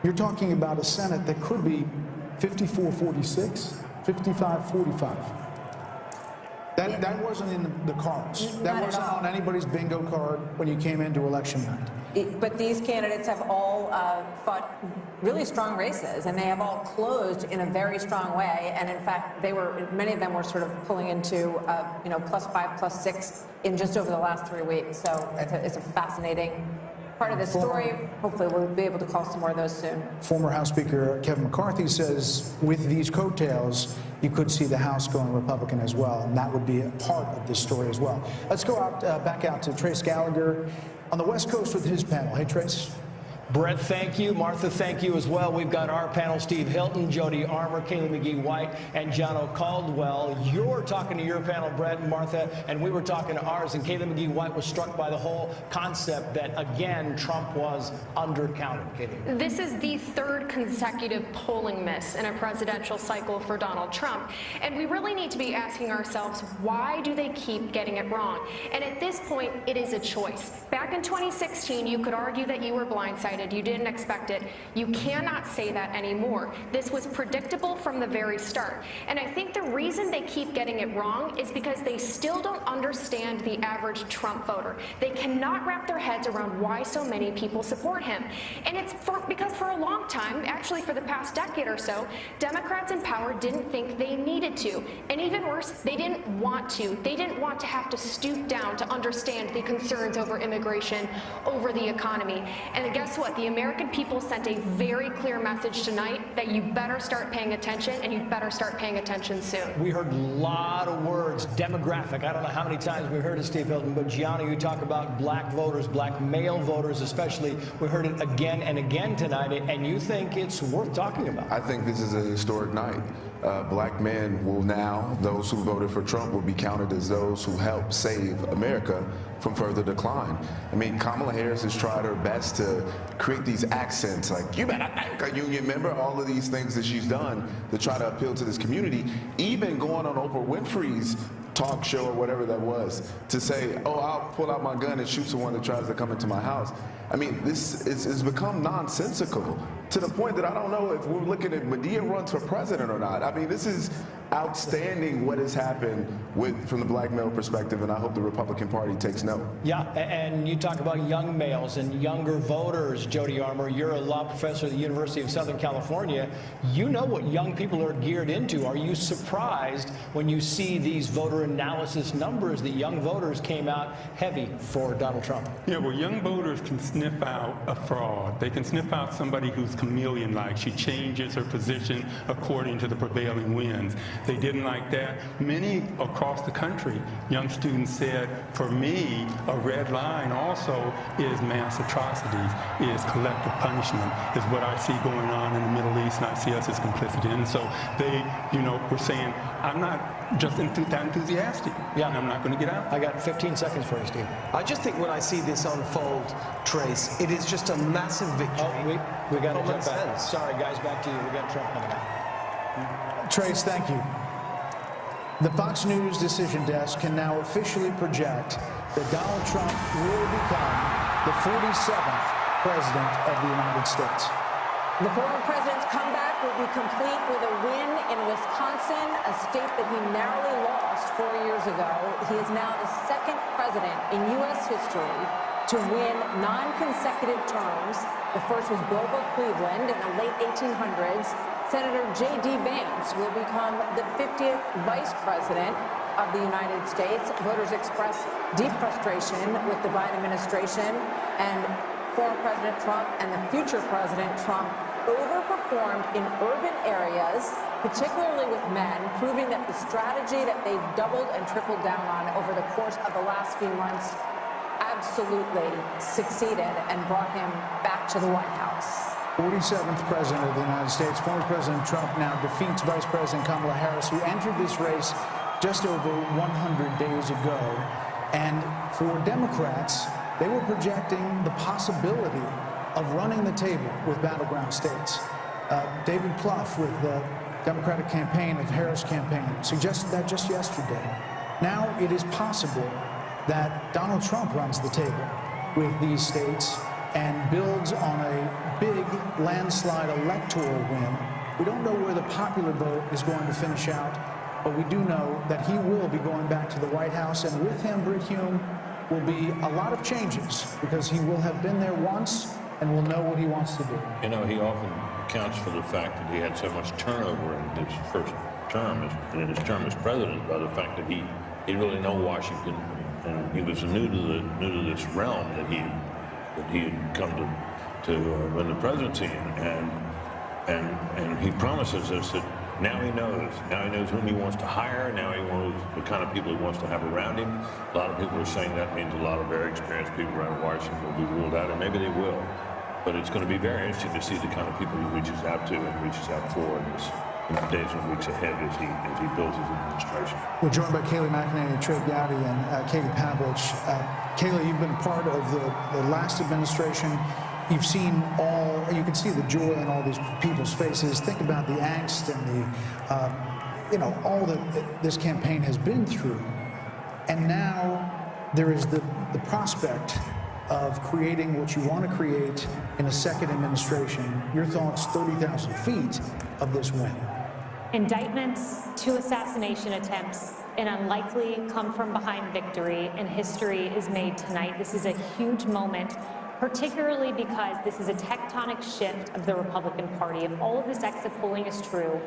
You're talking about a Senate that could be 54-46, 55-45. That wasn't in the cards. That wasn't on anybody's bingo card when you came into election night. But these candidates have all fought really strong races, and they have all closed in a very strong way. And in fact, many of them were sort of pulling into +5, +6 in just over the last 3 weeks. So it's a fascinating part of the story. Hopefully we'll be able to call some more of those soon. Former House Speaker Kevin McCarthy says with these coattails, you could see the House going Republican as well, and that would be a part of this story as well. Let's go back out to Trace Gallagher on the West Coast with his panel. Hey, Trace. Brett, thank you. Martha, thank you as well. We've got our panel, Steve Hilton, Jody Armour, Kaylee McGee-White, and Jono Caldwell. You're talking to your panel, Brett and Martha, and we were talking to ours, and Kaylee McGee-White was struck by the whole concept that, again, Trump was undercounted. Kaylee. This is the third consecutive polling miss in a presidential cycle for Donald Trump, and we really need to be asking ourselves, why do they keep getting it wrong? And at this point, it is a choice. Back in 2016, you could argue that you were blindsided. You didn't expect it. You cannot say that anymore. This was predictable from the very start. And I think the reason they keep getting it wrong is because they still don't understand the average Trump voter. They cannot wrap their heads around why so many people support him. And it's because for a long time, actually for the past decade or so, Democrats in power didn't think they needed to. And even worse, they didn't want to. They didn't want to have to stoop down to understand the concerns over immigration, over the economy. And guess what? The American people sent a very clear message tonight that you better start paying attention, and you better start paying attention soon. We heard a lot of words, demographic. I don't know how many times we heard it, Steve Hilton, but Gianna, you talk about black voters, black male voters especially. We heard it again and again tonight, and you think it's worth talking about. I think this is a historic night. Black men will now, those who voted for Trump will be counted as those who helped save America from further decline. I mean, Kamala Harris has tried her best to create these accents like, you better thank a union member, all of these things that she's done to try to appeal to this community, even going on Oprah Winfrey's talk show or whatever that was to say, oh, I'll pull out my gun and shoot someone that tries to come into my house. I mean, this has become nonsensical to the point that I don't know if we're looking at Medea runs for president or not. I mean, this is outstanding what has happened from the black male perspective, and I hope the Republican Party takes note. Yeah, and you talk about young males and younger voters, Jody Armour. You're a law professor at the University of Southern California. You know what young people are geared into. Are you surprised when you see these voter analysis numbers that young voters came out heavy for Donald Trump? Yeah, well, young voters can sniff out a fraud. They can sniff out somebody who's chameleon-like. She changes her position according to the prevailing winds. They didn't like that. Many across the country, young students said, for me, a red line also is mass atrocities, is collective punishment, is what I see going on in the Middle East, and I see us as complicit in. So they, were saying, I'm not just that enthusiastic. Yeah, I'm not going to get out. I got 15 seconds for you, Steve. I just think when I see this unfold, Trace, it is just a massive victory. Oh, we got to jump back. Sorry, guys, back to you. We got Trump coming out. Trace, thank you. The Fox News decision desk can now officially project that Donald Trump will become the 47th president of the United States. The former president's comeback will be complete with a win in Wisconsin, a state that he narrowly lost 4 years ago. He is now the second president in U.S. history to win non-consecutive terms. The first was Grover Cleveland in the late 1800s. Senator J.D. Vance will become the 50th vice president of the United States. Voters express deep frustration with the Biden administration, and former President Trump and the future President Trump overperformed in urban areas, particularly with men, proving that the strategy that they doubled and tripled down on over the course of the last few months absolutely succeeded and brought him back to the White House. 47th president of the United States. Former President Trump now defeats Vice President Kamala Harris, who entered this race just over 100 days ago. And for Democrats, they were projecting the possibility of running the table with battleground states. David Plouffe with the Democratic campaign of Harris campaign suggested that just yesterday. Now it is possible that Donald Trump runs the table with these states and builds on a big landslide electoral win. We don't know where the popular vote is going to finish out, but we do know that he will be going back to the White House, and with him, Brit Hume, will be a lot of changes because he will have been there once and will know what he wants to do. You know, he often accounts for the fact that he had so much turnover in his first term, in his term as president, by the fact that he didn't really know Washington, and he was new to this realm that he had come to run the presidency in, and he promises us that now he knows whom he wants to hire, now he knows the kind of people he wants to have around him. A lot of people are saying that means a lot of very experienced people around Washington will be ruled out, and maybe they will. But it's going to be very interesting to see the kind of people he reaches out to and reaches out for in the days and weeks ahead as he builds his administration. We're joined by Kayleigh McEnany, Trey Gowdy, and Katie Pavlich. Kayleigh, you've been part of the last administration. You've seen you can see the joy in all these people's faces. Think about the angst and all that this campaign has been through. And now there is the prospect of creating what you want to create in a second administration. Your thoughts, 30,000 feet of this win. Indictments, 2 assassination attempts, an unlikely come-from-behind victory, and history is made tonight. This is a huge moment, particularly because this is a tectonic shift of the Republican Party. If all of this exit polling is true,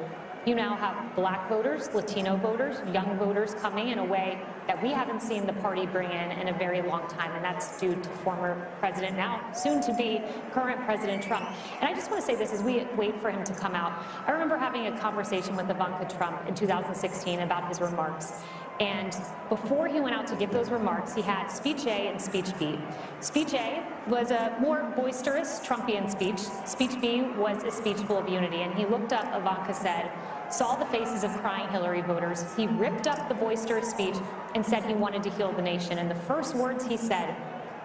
you now have black voters, Latino voters, young voters coming in a way that we haven't seen the party bring in a very long time, and that's due to former president, now soon to be current President Trump. And I just want to say this as we wait for him to come out. I remember having a conversation with Ivanka Trump in 2016 about his remarks. And before he went out to give those remarks, he had speech A and speech B. Speech A was a more boisterous Trumpian speech. Speech B was a speech full of unity. And he looked up, Ivanka said, saw the faces of crying Hillary voters. He ripped up the boisterous speech and said he wanted to heal the nation. And the first words he said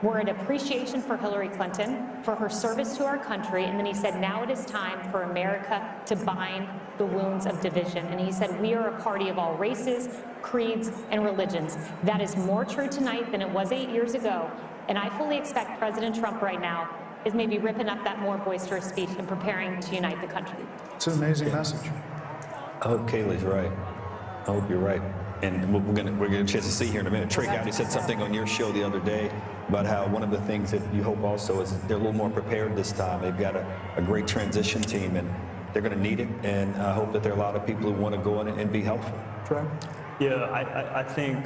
were an appreciation for Hillary Clinton, for her service to our country. And then he said, now it is time for America to bind the wounds of division. And he said, we are a party of all races, creeds, and religions. That is more true tonight than it was 8 years ago. And I fully expect President Trump right now is maybe ripping up that more boisterous speech and preparing to unite the country. It's an amazing message. I hope Kayleigh's right. I hope you're right. And we're gonna get a chance to see here in a minute. Trey Gowdy said something on your show the other day about how one of the things that you hope also is they're a little more prepared this time. They've got a great transition team, and they're going to need it. And I hope that there are a lot of people who want to go in and be helpful. Trey? Yeah, I think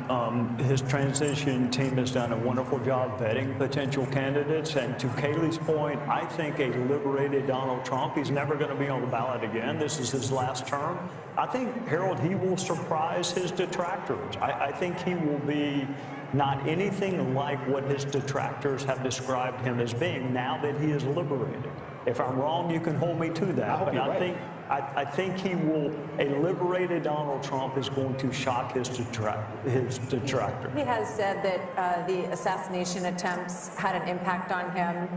his transition team has done a wonderful job vetting potential candidates. And to Kayleigh's point, I think a liberated Donald Trump, he's never going to be on the ballot again. This is his last term. I think, Harold, he will surprise his detractors. I think he will be not anything like what his detractors have described him as being now that he is liberated. If I'm wrong, you can hold me to that. But I think he will, a liberated Donald Trump is going to shock his detractor. He has said that the assassination attempts had an impact on him.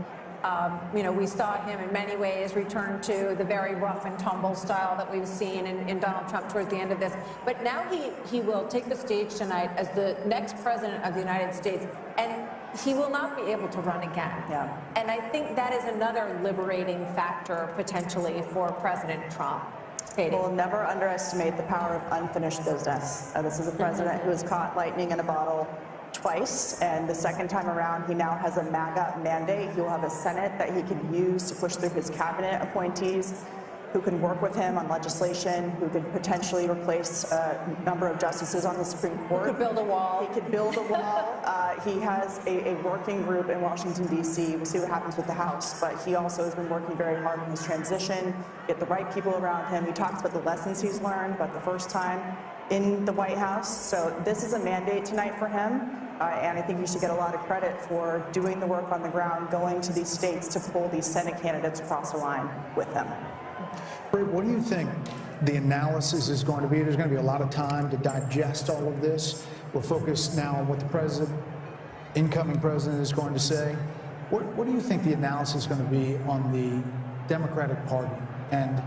We saw him in many ways return to the very rough and tumble style that we've seen in Donald Trump towards the end of this. But now he will take the stage tonight as the next president of the United States, and he will not be able to run again. Yeah. And I think that is another liberating factor potentially for President Trump. Katie. We'll never underestimate the power of unfinished business. This is a president who has caught lightning in a bottle twice, and the second time around, he now has a MAGA mandate. He will have a Senate that he can use to push through his cabinet appointees, who can work with him on legislation, who could potentially replace a number of justices on the Supreme Court. He could build a wall. He could build a wall. He has a working group in Washington, D.C. We'll see what happens with the House, but he also has been working very hard on his transition, get the right people around him. He talks about the lessons he's learned about the first time in the White House. So this is a mandate tonight for him. And I think you should get a lot of credit for doing the work on the ground, going to these states to pull these Senate candidates across the line with him. Brit, what do you think the analysis is going to be? There's going to be a lot of time to digest all of this. We'll focus now on what the incoming president is going to say. What do you think the analysis is going to be on the Democratic Party and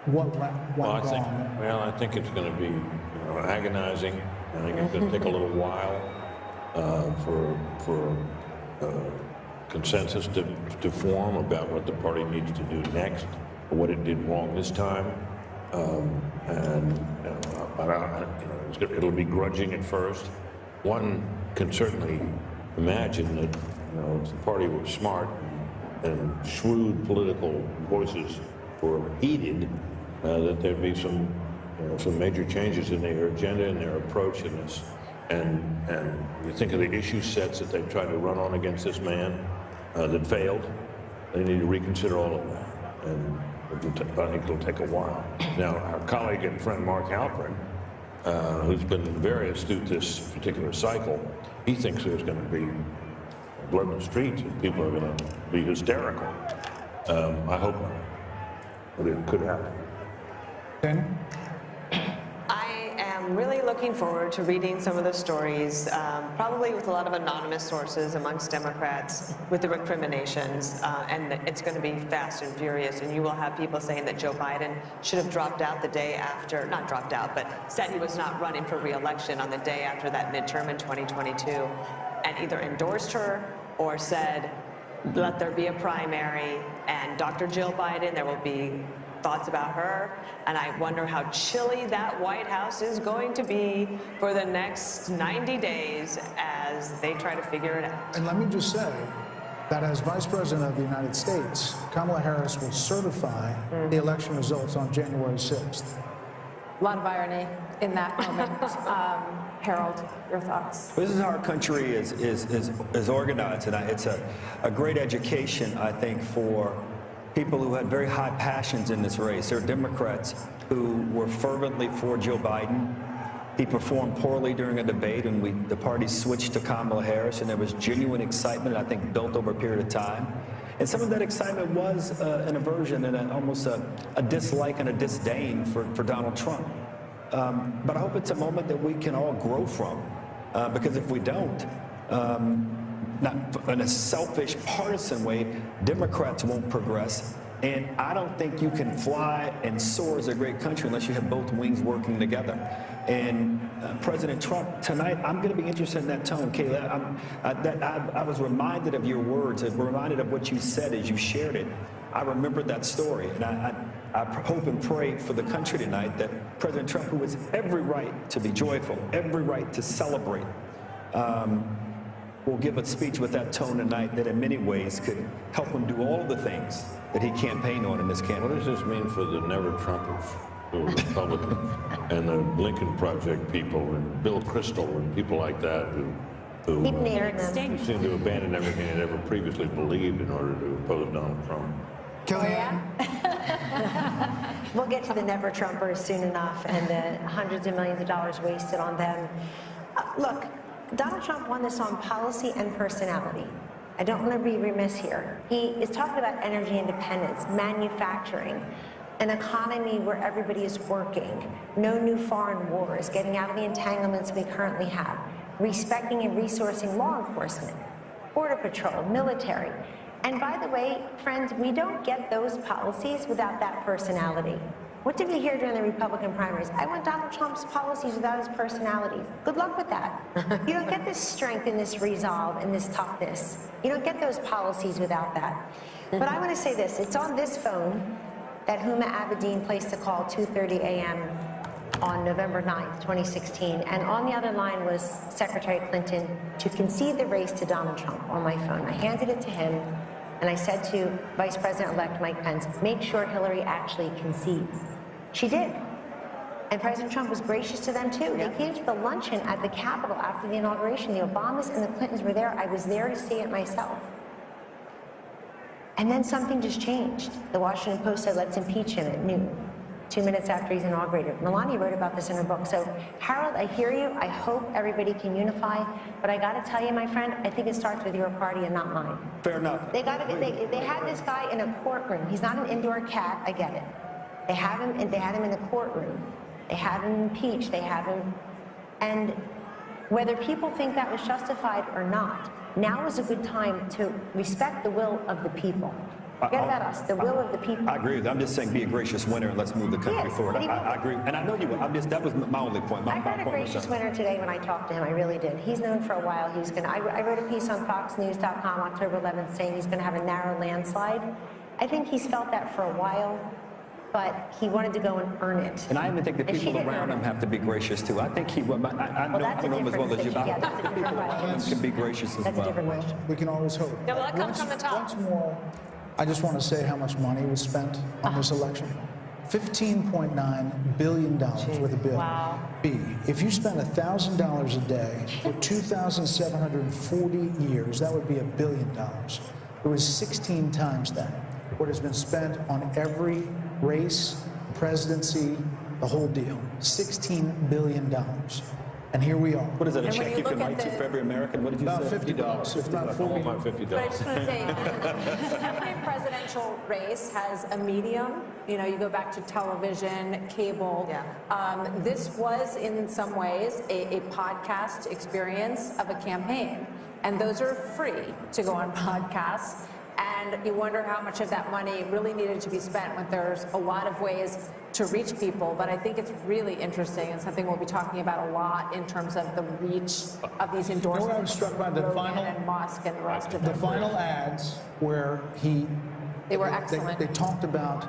what went wrong? I think it's going to be agonizing. I think it's going to take a little while for consensus to form about what the party needs to do next, or what it did wrong this time. It'll be grudging at first. One can certainly imagine that, if the party were smart and shrewd political voices were heeded, that there'd be some major changes in their agenda and their approach in this. And you think of the issue sets that they've tried to run on against this man that failed. They need to reconsider all of that. And I think it'll take a while. Now, our colleague and friend Mark Halperin, who's been very astute this particular cycle, he thinks there's going to be blood in the streets and people are going to be hysterical. I hope not, but it could happen. Dana? I'm really looking forward to reading some of the stories, probably with a lot of anonymous sources amongst Democrats with the recriminations, and it's going to be fast and furious, and you will have people saying that Joe Biden should have dropped out the day after, not dropped out, but said he was not running for re-election on the day after that midterm in 2022, and either endorsed her or said, let there be a primary, and Dr. Jill Biden, there will be thoughts about her, and I wonder how chilly that White House is going to be for the next 90 days as they try to figure it out. And let me just say that as Vice President of the United States, Kamala Harris will certify the election results on January 6th. A lot of irony in that moment. Harold, your thoughts? This is how our country is organized, and it's a great education, I think, for people who had very high passions in this race. There are Democrats who were fervently for Joe Biden. He performed poorly during a debate, and the party switched to Kamala Harris, and there was genuine excitement, I think, built over a period of time. And some of that excitement was an aversion and almost a dislike and a disdain for Donald Trump. But I hope it's a moment that we can all grow from, because if we don't, not in a selfish, partisan way, Democrats won't progress. And I don't think you can fly and soar as a great country unless you have both wings working together. And President Trump, tonight, I'm going to be interested in that tone, Kayla. I was reminded of your words, and reminded of what you said as you shared it. I remembered that story, and I hope and pray for the country tonight that President Trump, who has every right to be joyful, every right to celebrate, will give a speech with that tone tonight that in many ways could help him do all the things that he campaigned on in this campaign. What does this mean for the never-Trumpers, the Republicans, and the Lincoln Project people, and Bill Kristol, and people like that who seem to abandon everything they'd ever previously believed in order to oppose Donald Trump? Kellyanne? We'll get to the never-Trumpers soon enough and the hundreds of millions of dollars wasted on them. Look, Donald Trump won this on policy and personality. I don't want to be remiss here. He is talking about energy independence, manufacturing, an economy where everybody is working, no new foreign wars, getting out of the entanglements we currently have, respecting and resourcing law enforcement, border patrol, military. And by the way, friends, we don't get those policies without that personality. What did we hear during the Republican primaries? I want Donald Trump's policies without his personality. Good luck with that. You don't get this strength and this resolve and this toughness. You don't get those policies without that. But I want to say this. It's on this phone that Huma Abedin placed a call 2:30 a.m. on November 9th, 2016. And on the other line was Secretary Clinton to concede the race to Donald Trump on my phone. I handed it to him, and I said to Vice President-elect Mike Pence, make sure Hillary actually concedes. She did. And President Trump was gracious to them, too. They came to the luncheon at the Capitol after the inauguration. The Obamas and the Clintons were there. I was there to see it myself. And then something just changed. The Washington Post said, let's impeach him at noon, 2 minutes after he's inaugurated. Melania wrote about this in her book. So, Harold, I hear you. I hope everybody can unify. But I got to tell you, my friend, I think it starts with your party and not mine. Fair enough. They had this guy in a courtroom. He's not an indoor cat. I get it. They had him in the courtroom. They have him impeached. They have him. And whether people think that was justified or not, now is a good time to respect the will of the people. Forget about us, the will of the people. I agree with you. I'm just saying be a gracious winner and let's move the country forward. I agree. And I know you will. That was my only point. I heard a gracious winner today when I talked to him. I really did. He's known for a while. I wrote a piece on FoxNews.com October 11th saying he's going to have a narrow landslide. I think he's felt that for a while, but he wanted to go and earn it. And I even think the people around him have to be gracious too. I think I know him as well as you. I think the people around him can be gracious as well. That's a different question. We can always hope. Yeah, well, that comes from the top. Once more, I just want to say how much money was spent on this election. $15.9 billion worth of bill. Wow. B, if you spend $1,000 a day for 2,740 years, that would be $1 billion. It was 16 times that. What has been spent on every race, presidency, the whole deal. $16 billion. And here we are. What is that, a check you can write to for every American? What did you say? About $50, if not $40. About $50. But I just want to say, every presidential race has a medium. You know, you go back to television, cable. Yeah. This was, in some ways, a podcast experience of a campaign. And those are free to go on podcasts. And you wonder how much of that money really needed to be spent when there's a lot of ways to reach people. But I think it's really interesting and something we'll be talking about a lot in terms of the reach of these endorsements. You know what I was struck by? The final and Musk and the rest of them. The final ads where they were excellent. They talked about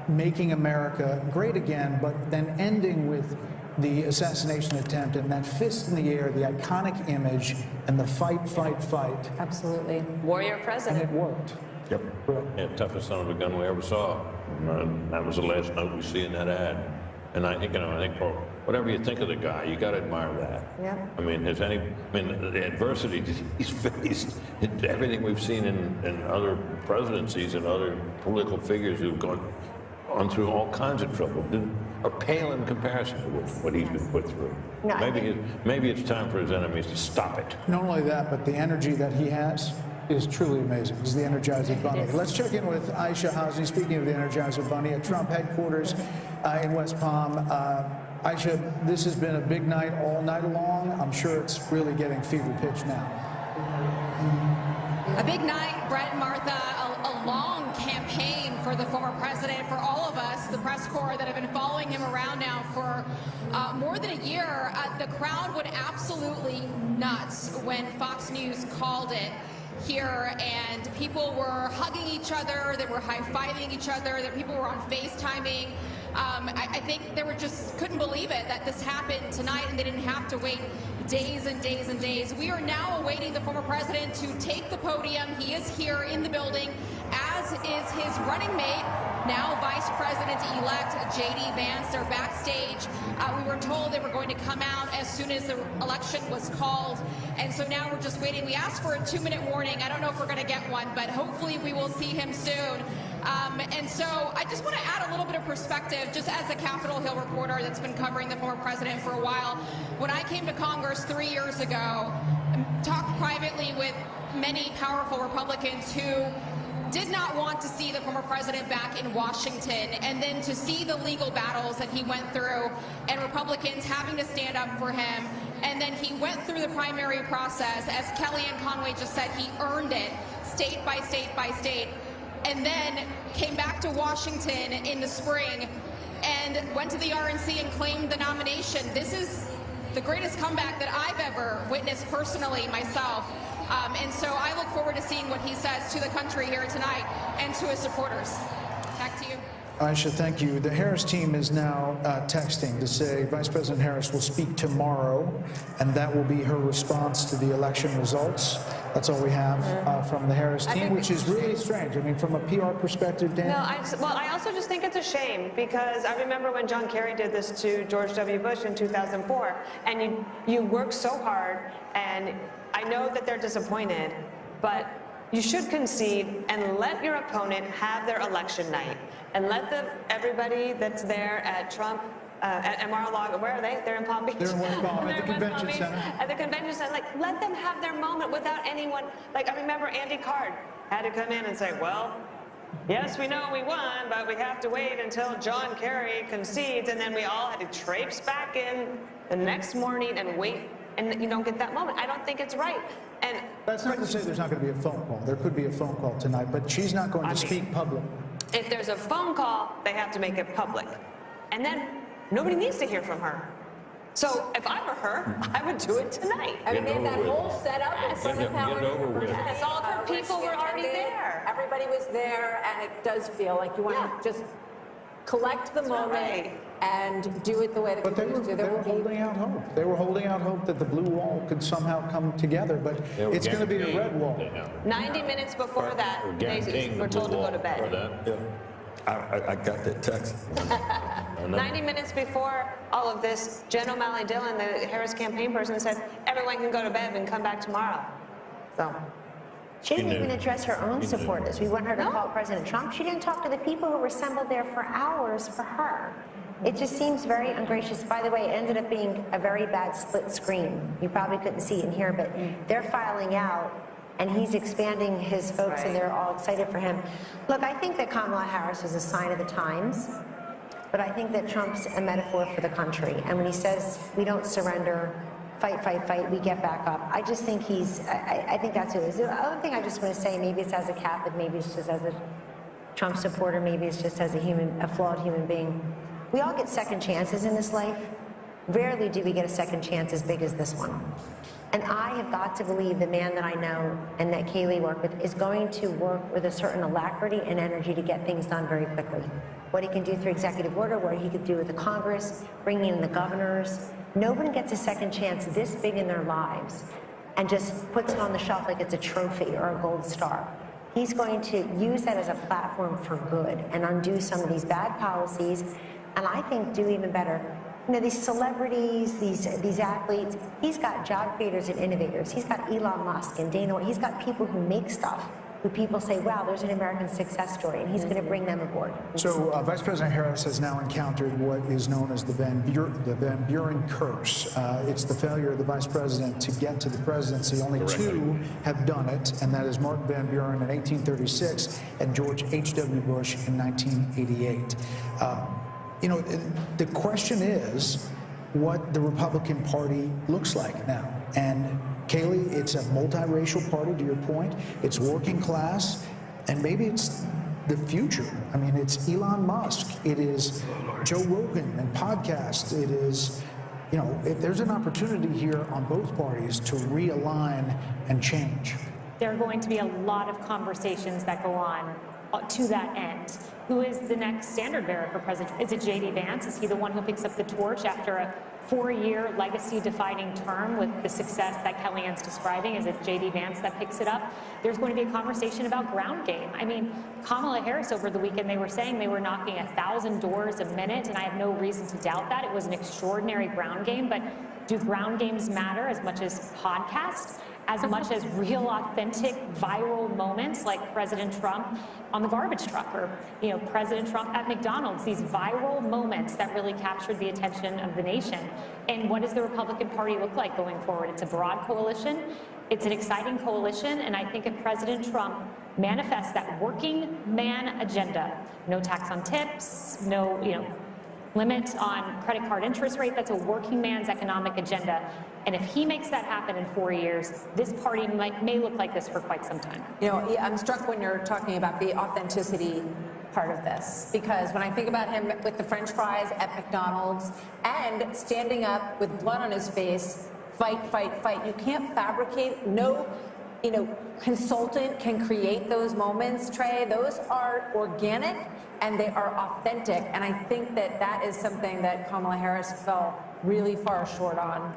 making America great again, but then ending with the assassination attempt and that fist in the air, the iconic image, and the fight, fight, fight. Absolutely. Warrior president. And it worked. Yep. Yeah, toughest son of a gun we ever saw. That was the last note we see in that ad. And I think, for whatever you think of the guy, you got to admire that. Yeah. I mean, the adversity he's faced, everything we've seen in other presidencies and other political figures who've gone through all kinds of trouble, are pale in comparison to what he's been put through. No, maybe it's time for his enemies to stop it. Not only that, but the energy that he has is truly amazing. He's the Energizer Bunny. Let's check in with Aisha Hosni, speaking of the Energizer Bunny, at Trump headquarters in West Palm. Aisha, this has been a big night all night long. I'm sure it's really getting fever pitch now. A big night, Brett and Martha, a long campaign for the former president, for all of us, the press corps that have been following him around now for more than a year. The crowd went absolutely nuts when Fox News called it here, and people were hugging each other, they were high-fiving each other, that people were on FaceTiming. I think they couldn't believe it that this happened tonight and they didn't have to wait days and days and days. We are now awaiting the former president to take the podium. He is here in the building, as is his running mate, now Vice President-elect J.D. Vance. They're backstage. We were told they were going to come out as soon as the election was called, and so now we're just waiting. We asked for a 2-minute warning. I don't know if we're going to get one, but hopefully we will see him soon. And so I just want to add a little bit of perspective, just as a Capitol Hill reporter that's been covering the former president for a while. When I came to Congress 3 years ago, talked privately with many powerful Republicans who did not want to see the former president back in Washington, and then to see the legal battles that he went through and Republicans having to stand up for him. And then he went through the primary process. As Kellyanne Conway just said, he earned it state by state by state, and then came back to Washington in the spring and went to the RNC and claimed the nomination. This is the greatest comeback that I've ever witnessed personally myself. And so I look forward to seeing what he says to the country here tonight and to his supporters. Back to you. Aisha, thank you. The Harris team is now texting to say Vice President Harris will speak tomorrow, and that will be her response to the election results. That's all we have from the Harris team, which is really strange. I mean, from a PR perspective, Dan? No, I also just think it's a shame, because I remember when John Kerry did this to George W. Bush in 2004, and you work so hard, and I know that they're disappointed, but you should concede and let your opponent have their election night, and let everybody that's there at Trump, at Mar-a-Lago, where are they? They're in Palm Beach. They're in West Palm, at the convention center. At the convention center, let them have their moment without anyone. I remember Andy Card had to come in and say, well, yes, we know we won, but we have to wait until John Kerry concedes, and then we all had to traipse back in the next morning and wait and you don't get that moment. I don't think it's right. And that's not to say there's not going to be a phone call. There could be a phone call tonight, but she's not going to speak publicly. If there's a phone call, they have to make it public. And then nobody needs to hear from her. So if I were her, I would do it tonight. I mean, they had that whole setup in front of Howard. Yes, all of her people were already there. Everybody was there, and it does feel like you want to just collect the moment and do it the way that But they were holding out hope. They were holding out hope that the blue wall could somehow come together, but it's going to be a red wall. 90 minutes before that, they were told to go to bed. I got that text. 90 minutes before all of this, Jen O'Malley Dillon, the Harris campaign person, said everyone can go to bed and come back tomorrow. So she didn't even address her own supporters. We want her to call President Trump. She didn't talk to the people who were assembled there for hours for her. It just seems very ungracious. By the way, it ended up being a very bad split screen. You probably couldn't see it in here, but they're filing out, and he's expanding his folks, and they're all excited for him. Look, I think that Kamala Harris is a sign of the times, but I think that Trump's a metaphor for the country. And when he says, we don't surrender, fight, fight, fight, we get back up, I just think I think that's who it is. The other thing I just want to say, maybe it's as a Catholic, maybe it's just as a Trump supporter, maybe it's just as a flawed human being. We all get second chances in this life. Rarely do we get a second chance as big as this one. And I have got to believe the man that I know and that Kayleigh worked with is going to work with a certain alacrity and energy to get things done very quickly. What he can do through executive order, what he could do with the Congress, bringing in the governors. No one gets a second chance this big in their lives and just puts it on the shelf like it's a trophy or a gold star. He's going to use that as a platform for good and undo some of these bad policies, and I think do even better. You know, these celebrities, these athletes, he's got job creators and innovators. He's got Elon Musk and Dana. He's got people who make stuff, who people say, wow, there's an American success story, and he's going to bring them aboard. So Vice President Harris has now encountered what is known as the Van Buren curse. It's the failure of the vice president to get to the presidency. Only two have done it, and that is Mark Van Buren in 1836 and George H.W. Bush in 1988. You know, the question is what the Republican Party looks like now. And Kayleigh, it's a multiracial party, to your point. It's working class, and maybe it's the future. I mean, it's Elon Musk. It is Joe Rogan and podcasts. It is, you know, there's an opportunity here on both parties to realign and change. There are going to be a lot of conversations that go on to that end. Who is the next standard bearer for president? Is it J.D. Vance? Is he the one who picks up the torch after a 4-year legacy-defining term with the success that Kellyanne's describing? Is it J.D. Vance that picks it up? There's going to be a conversation about ground game. I mean, Kamala Harris over the weekend, they were saying they were knocking 1,000 doors a minute, and I have no reason to doubt that. It was an extraordinary ground game, but do ground games matter as much as podcasts? As much as real, authentic, viral moments like President Trump on the garbage truck, or President Trump at McDonald's, these viral moments that really captured the attention of the nation. And what does the Republican Party look like going forward? It's a broad coalition. It's an exciting coalition, and I think if President Trump manifests that working man agenda, no tax on tips, no limit on credit card interest rate, that's a working man's economic agenda. And if he makes that happen in 4 years, this party may look like this for quite some time. You know, I'm struck when you're talking about the authenticity part of this, because when I think about him with the French fries at McDonald's and standing up with blood on his face, fight, fight, fight, you can't fabricate. No, consultant can create those moments, Trey. Those are organic and they are authentic. And I think that that is something that Kamala Harris fell really far short on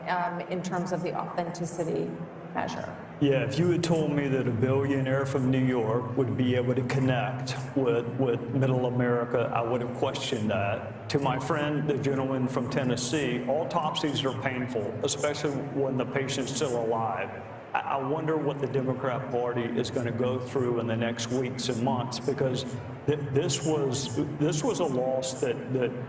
in terms of the authenticity measure. Yeah, if you had told me that a billionaire from New York would be able to connect with middle America, I would have questioned that. To my friend, the gentleman from Tennessee, autopsies are painful, especially when the patient's still alive. I wonder what the Democrat Party is going to go through in the next weeks and months, because this was a loss that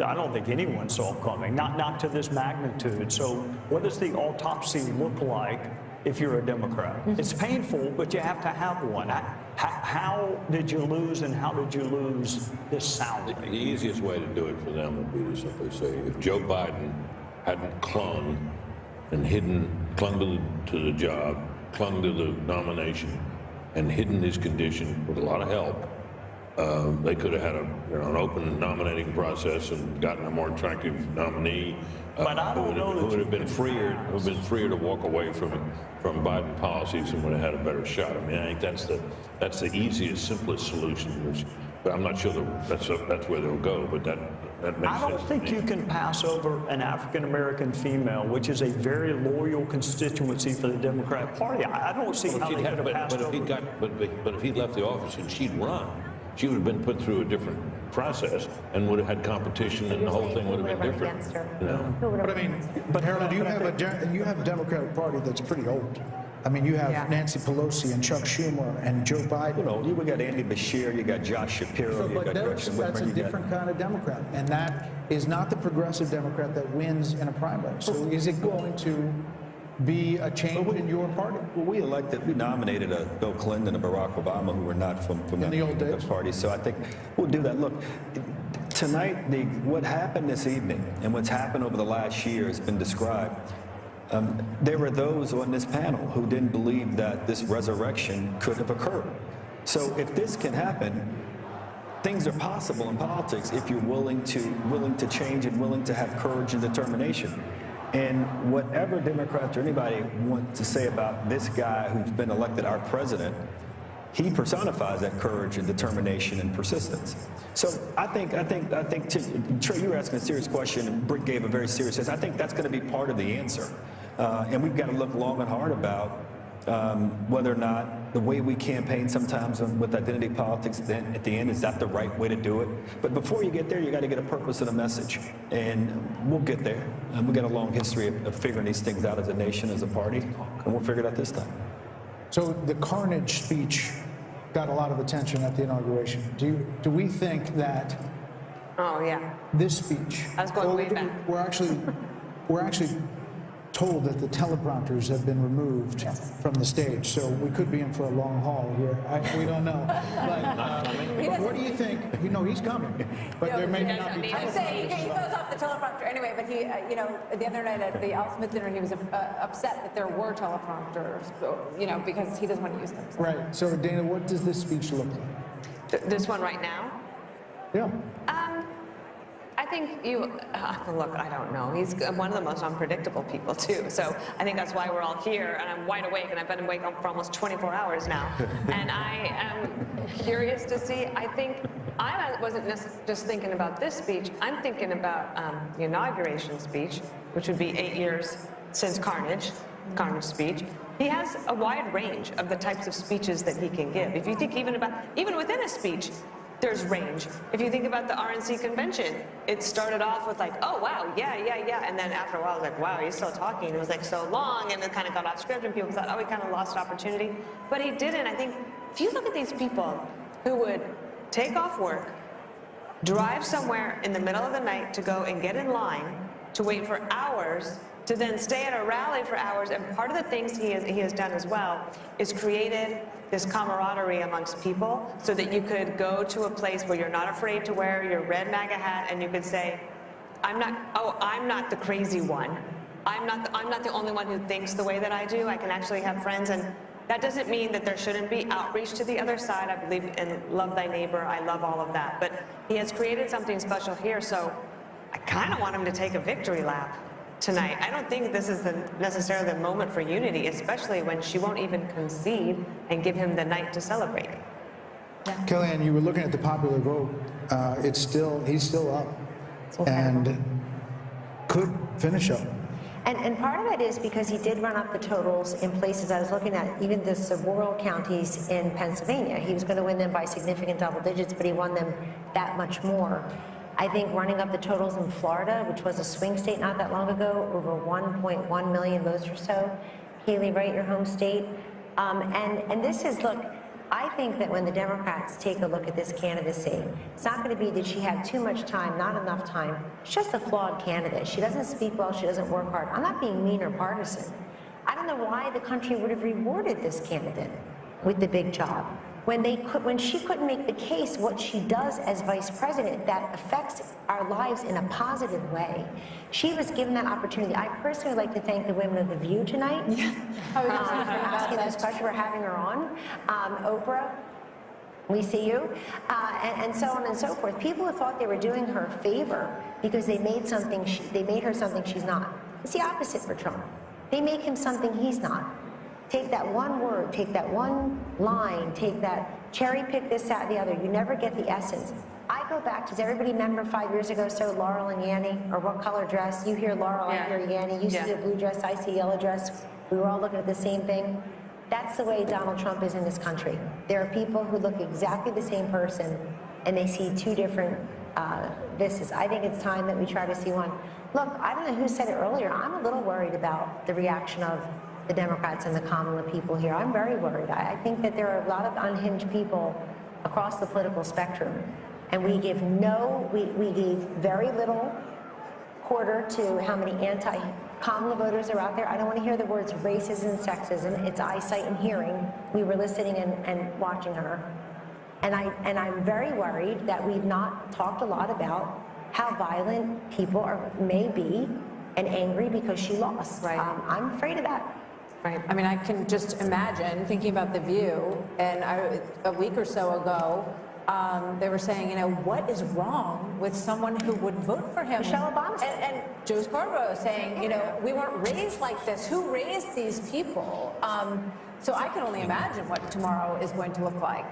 I don't think anyone saw coming, not to this magnitude. So what does the autopsy look like if you're a Democrat? It's painful, but you have to have one. How did you lose, and how did you lose this soundly? The easiest way to do it for them would be to simply say, if Joe Biden hadn't cloned and hidden clung to the job, clung to the nomination, and hidden his condition with a lot of help, they could have had an open nominating process and gotten a more attractive nominee who would have been freer to walk away from Biden policies and would have had a better shot. I mean, I think that's the easiest, simplest solution. But I'm not sure that's where they'll go. But that makes sense. I don't think you can pass over an African-American female, which is a very loyal constituency for the Democrat Party. I don't see how they could have passed over. But if he left the office and she'd run, she would have been put through a different process and would have had competition, and the whole thing would have been different. You know? But I mean, Harold, you have a Democratic Party that's pretty old. I mean, you have Nancy Pelosi and Chuck Schumer and Joe Biden. You know, you got Andy Beshear, you got Josh Shapiro, you got Gretchen Whitmer. That's a different kind of Democrat, and that is not the progressive Democrat that wins in a primary. So is it going to be a change in your party? Well, we nominated Bill Clinton and Barack Obama, who were not from the party. So I think we'll do that. Look, tonight, what happened this evening and what's happened over the last year has been described. There were those on this panel who didn't believe that this resurrection could have occurred. So if this can happen, things are possible in politics if you're willing to change and willing to have courage and determination. And whatever Democrats or anybody want to say about this guy who's been elected our president, he personifies that courage and determination and persistence. So I think, Trey, you were asking a serious question, and Britt gave a very serious answer. I think that's going to be part of the answer. And we've got to look long and hard about whether or not the way we campaign sometimes with identity politics, then at the end, is that the right way to do it? But before you get there, you got to get a purpose and a message. And we'll get there. We've got a long history of figuring these things out as a nation, as a party, and we'll figure it out this time. So the carnage speech got a lot of attention at the inauguration. Do we think that this speech, I was going way back. we're actually told that the teleprompters have been removed from the stage, so we could be in for a long haul here. We don't know. But what do you think? You know, he's coming, but there may not be. I'm saying he goes off the teleprompter anyway. But he, the other night at the Al Smith dinner, he was upset that there were teleprompters, because he doesn't want to use them. So. Right. So, Dana, what does this speech look like? This one right now? Yeah. I think look, I don't know. He's one of the most unpredictable people, too. So I think that's why we're all here, and I'm wide awake, and I've been awake for almost 24 hours now. And I am curious to see. I think I wasn't just thinking about this speech. I'm thinking about the inauguration speech, which would be 8 years since Carnage speech. He has a wide range of the types of speeches that he can give. If you think even within a speech, there's range. If you think about the RNC convention, it started off with like, oh, wow, yeah. And then after a while, it was like, wow, he's still talking. It was like so long, and it kind of got off script, and people thought, oh, he kind of lost opportunity. But he didn't. I think if you look at these people who would take off work, drive somewhere in the middle of the night to go and get in line, to wait for hours, to then stay at a rally for hours, and part of the things he has done as well is created this camaraderie amongst people so that you could go to a place where you're not afraid to wear your red MAGA hat, and you could say, I'm not the crazy one. I'm not the only one who thinks the way that I do. I can actually have friends, and that doesn't mean that there shouldn't be outreach to the other side. I believe in love thy neighbor. I love all of that. But he has created something special here, so I kind of want him to take a victory lap tonight. I don't think this is necessarily the moment for unity, especially when she won't even concede and give him the night to celebrate. Yeah. Kellyanne, you were looking at the popular vote. He's still up, and could finish up. And part of it is because he did run up the totals in places I was looking at, even the suburban counties in Pennsylvania. He was going to win them by significant double digits, but he won them that much more. I think running up the totals in Florida, which was a swing state not that long ago, over 1.1 million votes or so. Haley, right, your home state. And this is, look, I think that when the Democrats take a look at this candidacy, it's not going to be that she had too much time, not enough time. She's just a flawed candidate. She doesn't speak well. She doesn't work hard. I'm not being mean or partisan. I don't know why the country would have rewarded this candidate with the big job. when she couldn't make the case what she does as vice president that affects our lives in a positive way, she was given that opportunity. I personally would like to thank the women of The View tonight for asking this question, for having her on. Oprah, we see you, and so on and so forth. People who thought they were doing her a favor because they made her something she's not. It's the opposite for Trump. They make him something he's not. Take that one word, take that one line, take that cherry pick this, that, the other. You never get the essence. I go back, does everybody remember 5 years ago, so Laurel and Yanny, or what color dress? You hear Laurel, I hear Yanny. You see the blue dress, I see yellow dress. We were all looking at the same thing. That's the way Donald Trump is in this country. There are people who look exactly the same person, and they see two different vistas. I think it's time that we try to see one. Look, I don't know who said it earlier. I'm a little worried about the reaction of the Democrats and the Kamala people here. I'm very worried. I think that there are a lot of unhinged people across the political spectrum, and we gave very little quarter to how many anti-Kamala voters are out there. I don't want to hear the words racism and sexism. It's eyesight and hearing. We were listening and watching her. And I'm very worried that we've not talked a lot about how violent people may be and angry because she lost. Right. I'm afraid of that. Right. I mean, I can just imagine thinking about The View, and a week or so ago, they were saying, you know, what is wrong with someone who would vote for him? Michelle Obama. And Joe Scarborough saying, you know, we weren't raised like this. Who raised these people? So I can only imagine what tomorrow is going to look like.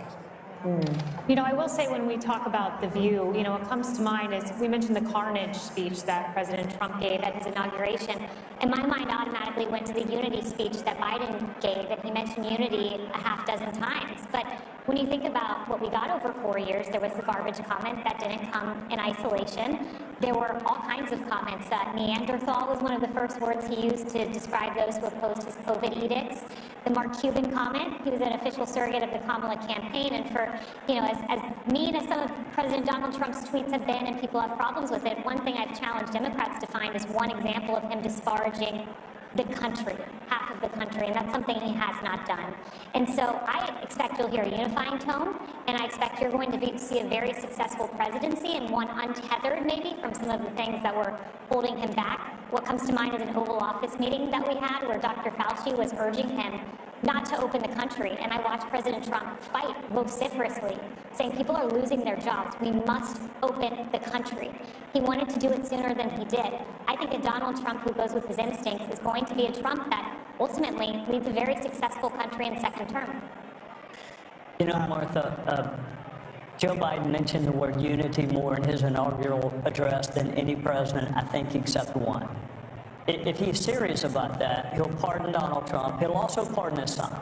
You know, I will say when we talk about The View, you know, what comes to mind is we mentioned the carnage speech that President Trump gave at his inauguration. And my mind automatically went to the unity speech that Biden gave, and he mentioned unity a half dozen times. But when you think about what we got over 4 years, there was the garbage comment that didn't come in isolation. There were all kinds of comments. Neanderthal was one of the first words he used to describe those who opposed his COVID edicts. The Mark Cuban comment, he was an official surrogate of the Kamala campaign, and for, you know, as mean as some of President Donald Trump's tweets have been and people have problems with it, one thing I've challenged Democrats to find is one example of him disparaging the country, half of the country, and that's something he has not done. And so I expect you'll hear a unifying tone, and I expect you're going to see a very successful presidency and one untethered maybe from some of the things that were holding him back. What comes to mind is an Oval Office meeting that we had where Dr. Fauci was urging him not to open the country, and I watched President Trump fight vociferously, saying people are losing their jobs. We must open the country. He wanted to do it sooner than he did. I think a Donald Trump who goes with his instincts is going to be a Trump that ultimately leads a very successful country in second term. You know, Martha, Joe Biden mentioned the word unity more in his inaugural address than any president, I think, except one. If he's serious about that, he'll pardon Donald Trump. He'll also pardon his son.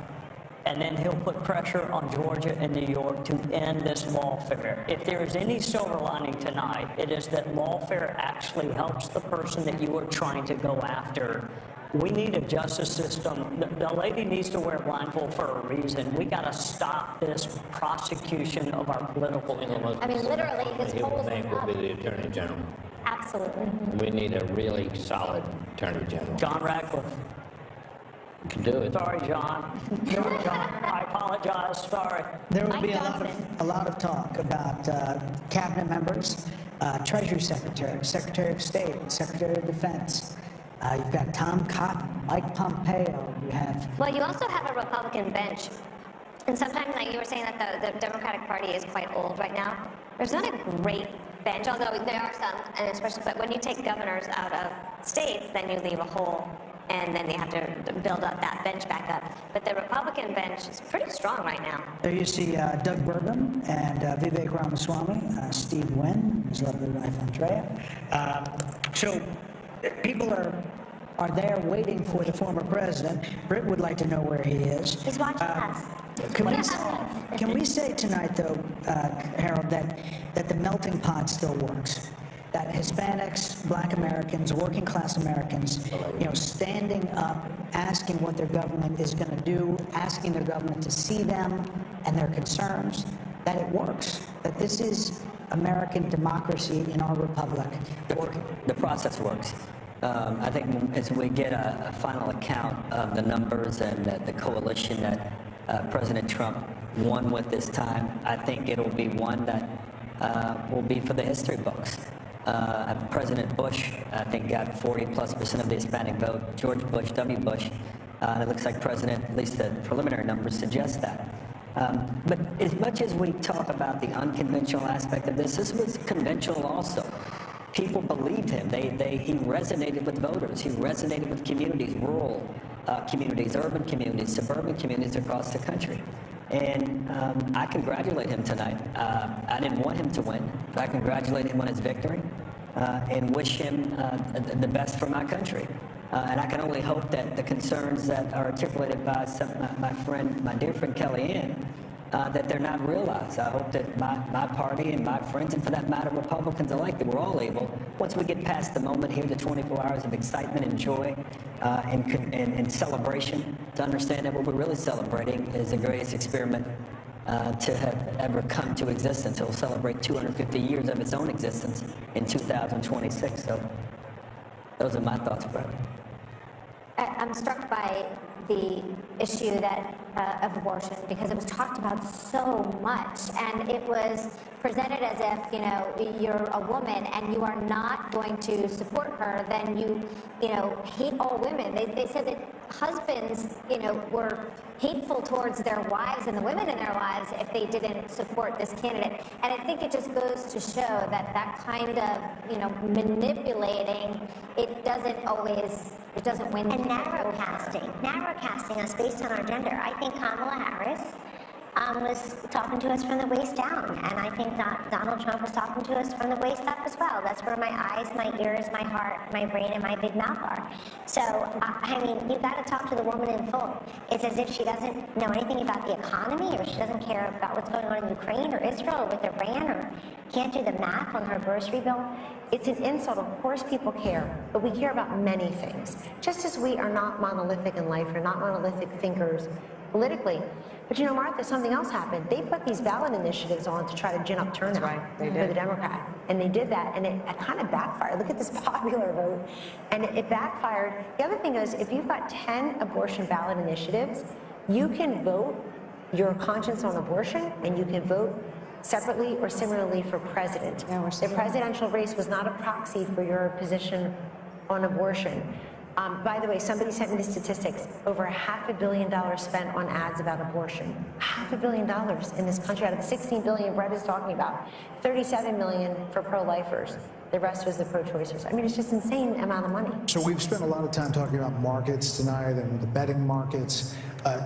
And then he'll put pressure on Georgia and New York to end this lawfare. If there is any silver lining tonight, it is that lawfare actually helps the person that you are trying to go after. We need a justice system. The lady needs to wear a blindfold for a reason. We got to stop this prosecution of our political enemies. I mean, literally, his polls will be the Attorney General. Absolutely. We need a really solid Attorney General. John Ratcliffe. Can do it. Sorry, John. Sorry, John. I apologize. Sorry. There will be a lot of talk about cabinet members, Treasury Secretary, Secretary of State, Secretary of Defense. You've got Tom Cotton, Mike Pompeo. You have. Well, you also have a Republican bench. And sometimes, like you were saying, that the Democratic Party is quite old right now. There's not a great bench, although there are some, and especially, but when you take governors out of states, then you leave a hole, and then you have to build up that bench back up. But the Republican bench is pretty strong right now. There you see Doug Burgum and Vivek Ramaswamy, Steve Wynn, his lovely wife Andrea. So people are there waiting for the former president. Britt would like to know where he is. He's watching us. Can we say tonight, though, Harold, that the melting pot still works? That Hispanics, Black Americans, working class Americans, you know, standing up, asking what their government is going to do, asking their government to see them and their concerns, that it works, that this is American democracy in our republic working. The process works. I think as we get a final account of the numbers and the coalition that President Trump won with this time, I think it'll be one that will be for the history books. President Bush, I think, got 40+% of the Hispanic vote. George Bush, W. Bush, and it looks like President, at least the preliminary numbers suggest that. But as much as we talk about the unconventional aspect of this was conventional also. People believed him. He resonated with voters. He resonated with communities, rural communities, urban communities, suburban communities across the country. And I congratulate him tonight. I didn't want him to win, but I congratulate him on his victory and wish him the best for my country. And I can only hope that the concerns that are articulated by my dear friend Kellyanne, that they're not realized. I hope that my party and my friends, and for that matter, Republicans alike, that we're all able, once we get past the moment here, the 24 hours of excitement and joy and celebration, to understand that what we're really celebrating is the greatest experiment to have ever come to existence. It will celebrate 250 years of its own existence in 2026. So those are my thoughts, brother. I'm struck by the issue of abortion, because it was talked about so much, and it was presented as if, you're a woman and you are not going to support her, then you hate all women. They said that husbands, were hateful towards their wives and the women in their lives if they didn't support this candidate. And I think it just goes to show that kind of, manipulating, it doesn't win. And narrow casting us based on our gender. I think Kamala Harris was talking to us from the waist down, and I think Donald Trump was talking to us from the waist up as well. That's where my eyes, my ears, my heart, my brain, and my big mouth are. So, you've got to talk to the woman in full. It's as if she doesn't know anything about the economy, or she doesn't care about what's going on in Ukraine or Israel or with Iran, or can't do the math on her grocery bill. It's an insult. Of course people care, but we care about many things. Just as we are not monolithic in life, we're not monolithic thinkers politically. But Martha, something else happened. They put these ballot initiatives on to try to gin up turnout for the Democrat. And they did that, and it kind of backfired. Look at this popular vote. And it backfired. The other thing is, if you've got 10 abortion ballot initiatives, you can vote your conscience on abortion, and you can vote separately or similarly for president. The presidential race was not a proxy for your position on abortion. By the way, somebody sent me the statistics. Over $500 million spent on ads about abortion. $500 million in this country out of the $16 billion Brett is talking about. $37 million for pro-lifers. The rest was the pro-choicers. It's just insane amount of money. So we've spent a lot of time talking about markets tonight and the betting markets.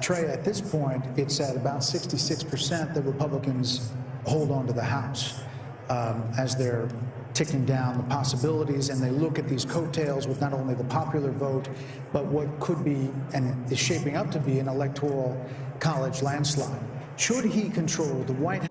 Trey, at this point, it's at about 66% that Republicans hold on to the House as they're ticking down the possibilities, and they look at these coattails with not only the popular vote, but what could be and is shaping up to be an electoral college landslide. Should he control the White House?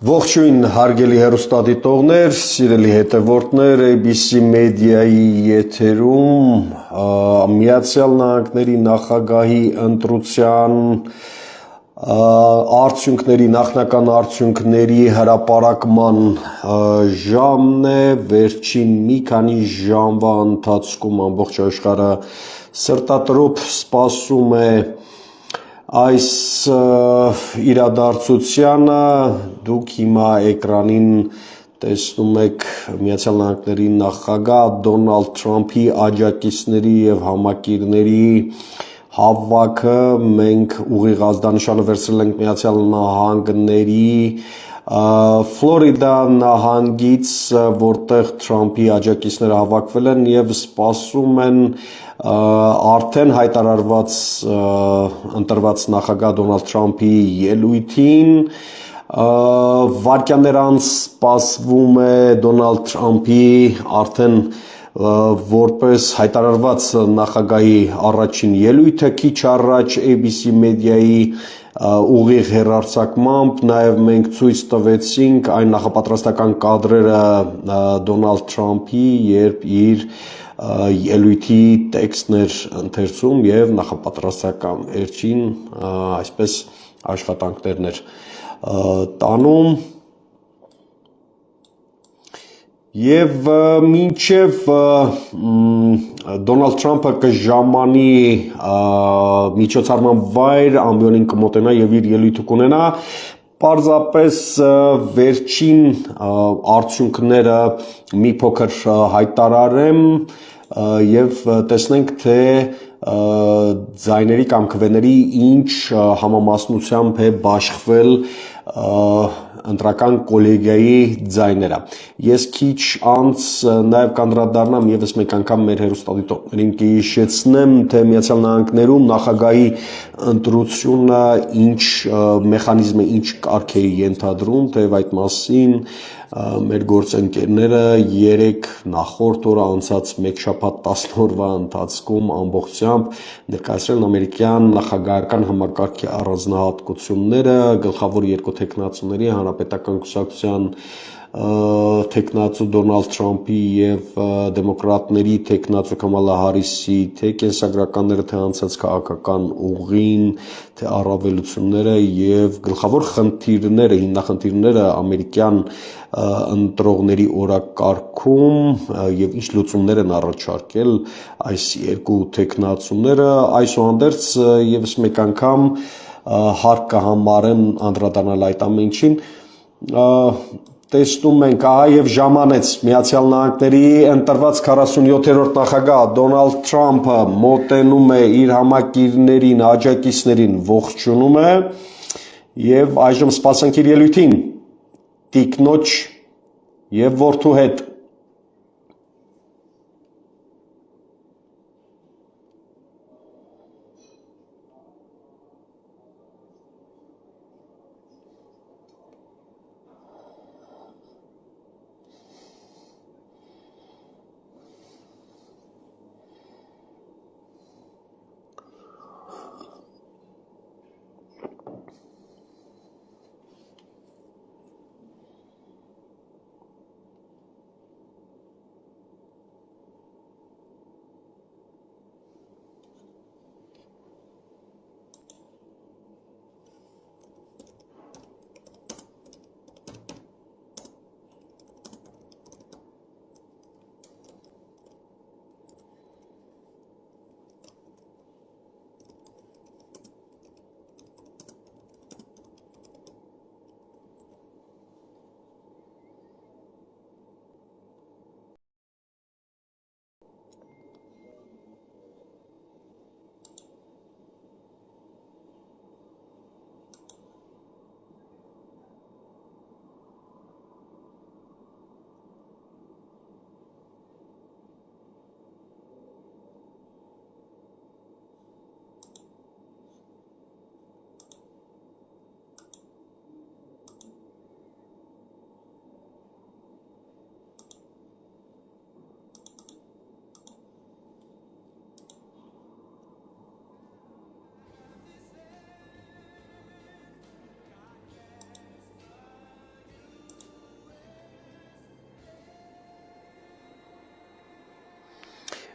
Ողջույն հարգելի հեռուստադիտողներ, սիրելի հետևորդներ, ABC մեդիայի եթերում Միացյալ Նահանգների նախագահի ընտրության արդյունքների, նախնական արդյունքների հրապարակման ժամն է, վերջին մի քանի ժամվա ընթացքում ամբողջ աշխարհը սրտատրոփ սպասում է այս իրադարձությանը. Դուք հիմա էկրանին տեսնում եք Միացյալ Նահանգների նախագահ Դոնալդ Թրամփի աջակիցների եւ համակիրների հավաքը. Մենք ուղիղ ազդանշանը վերցրել ենք Միացյալ Նահանգների Ֆլորիդա նահանգից, որտեղ Թրամփի աջակիցները հավաքվել են եւ սպասում են արդեն հայտարարված ընտրված նախագահ Դոնալդ Թրամփի ելույթին. Վայրկյաններ անց սպասվում է Դոնալդ Թրամփի արդեն որպես հայտարարված նախագահի առաջին ելույթը. Քիչ առաջ ABC մեդիայի ուղիղ հեռարձակմամբ նաև մենք ցույց տվեցինք այն նախապատրաստական կադրերը Դոնալդ Թրամփի, երբ իր ելույթի տեքստն էր ընթերցում եւ նախապատրաստական վերջին այսպես աշխատանքներն էր տանում. Եվ մինչև Դոնալդ Թրամփը կժամանի միջոցառման վայր, ամբիոնին կմոտենա եւ իր ելույթը կունենա, պարզապես վերջին արդյունքները մի փոքր հայտարարեմ եւ տեսնենք թե ձայների կամ քվեների ինչ համամասնությամբ է բաշխվել ընտրական կոլեգիայի ձայները։ Ես քիչ անց նաև կանդրադառնամ եւս մեկ անգամ մեր հեռուստադիտողներին կհիշեցնեմ, թե Միացյալ Նահանգներում նախագահի ընտրությունը ինչ մեխանիզմ է, ինչ կարգ է ենթադրում, թեև այդ մասին մեր գործընկերները երեք նախորդ օրը անցած մեկ շաբաթ 10 օրվա ընթացքում ամբողջությամբ ներկայացրել են ամերիկյան նախագահական համակարգի առանձնահատկությունները, գլխավոր երկու թեկնածուների, հանրապետական կուսակցության թեկնածու Դոնալդ Թրամփի եւ դեմոկրատների թեկնածու Կամալա Հարիսի թե կենսագրականները, թե անցած քաղաքական ուղին, թե առավելությունները եւ գլխավոր խնդիրները, հիմնախնդիրները ամերիկյան ընտրողների օրակարգում եւ ինչ լուծումներ են առաջարկել այս երկու թեկնածուները, այսուհանդերձ եւս մեկ անգամ հարկ կհամարեմ անդրադառնալ այդ ամենին։ Տեսնում ենք, ահա եւ ժամանեց Միացյալ Նահանգների ընտրված 47-րդ նախագահ Դոնալդ Թրամփը մոտենում է իր համակիրներին, աջակիցներին ողջունում է եւ այժմ սպասենք իր ելույթին տիկնոջ եւ որդու հետ։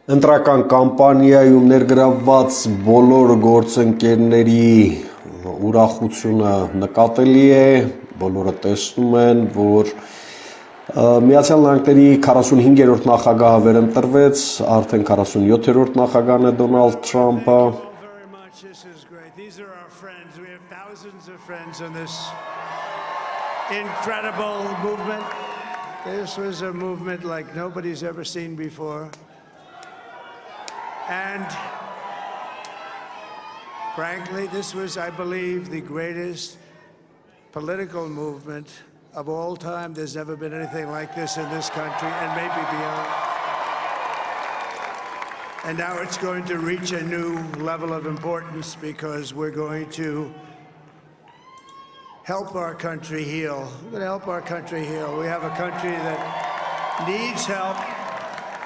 Ընտրական կամպանիայում ներգրավված բոլոր գործընկերների ուրախությունը նկատելի է, բոլորը տեսնում են, որ Միացյալ Նահանգների 45-րդ նախագահը վերընտրվեց, արդեն 47-րդ նախագահն է Դոնալդ Թրամփը։ These are our friends. We have thousands of friends in this incredible movement. This was a movement like nobody's ever seen before. And frankly, this was, I believe, the greatest political movement of all time. There's never been anything like this in this country, and maybe beyond. And now it's going to reach a new level of importance because we're going to help our country heal. We're going to help our country heal. We have a country that needs help.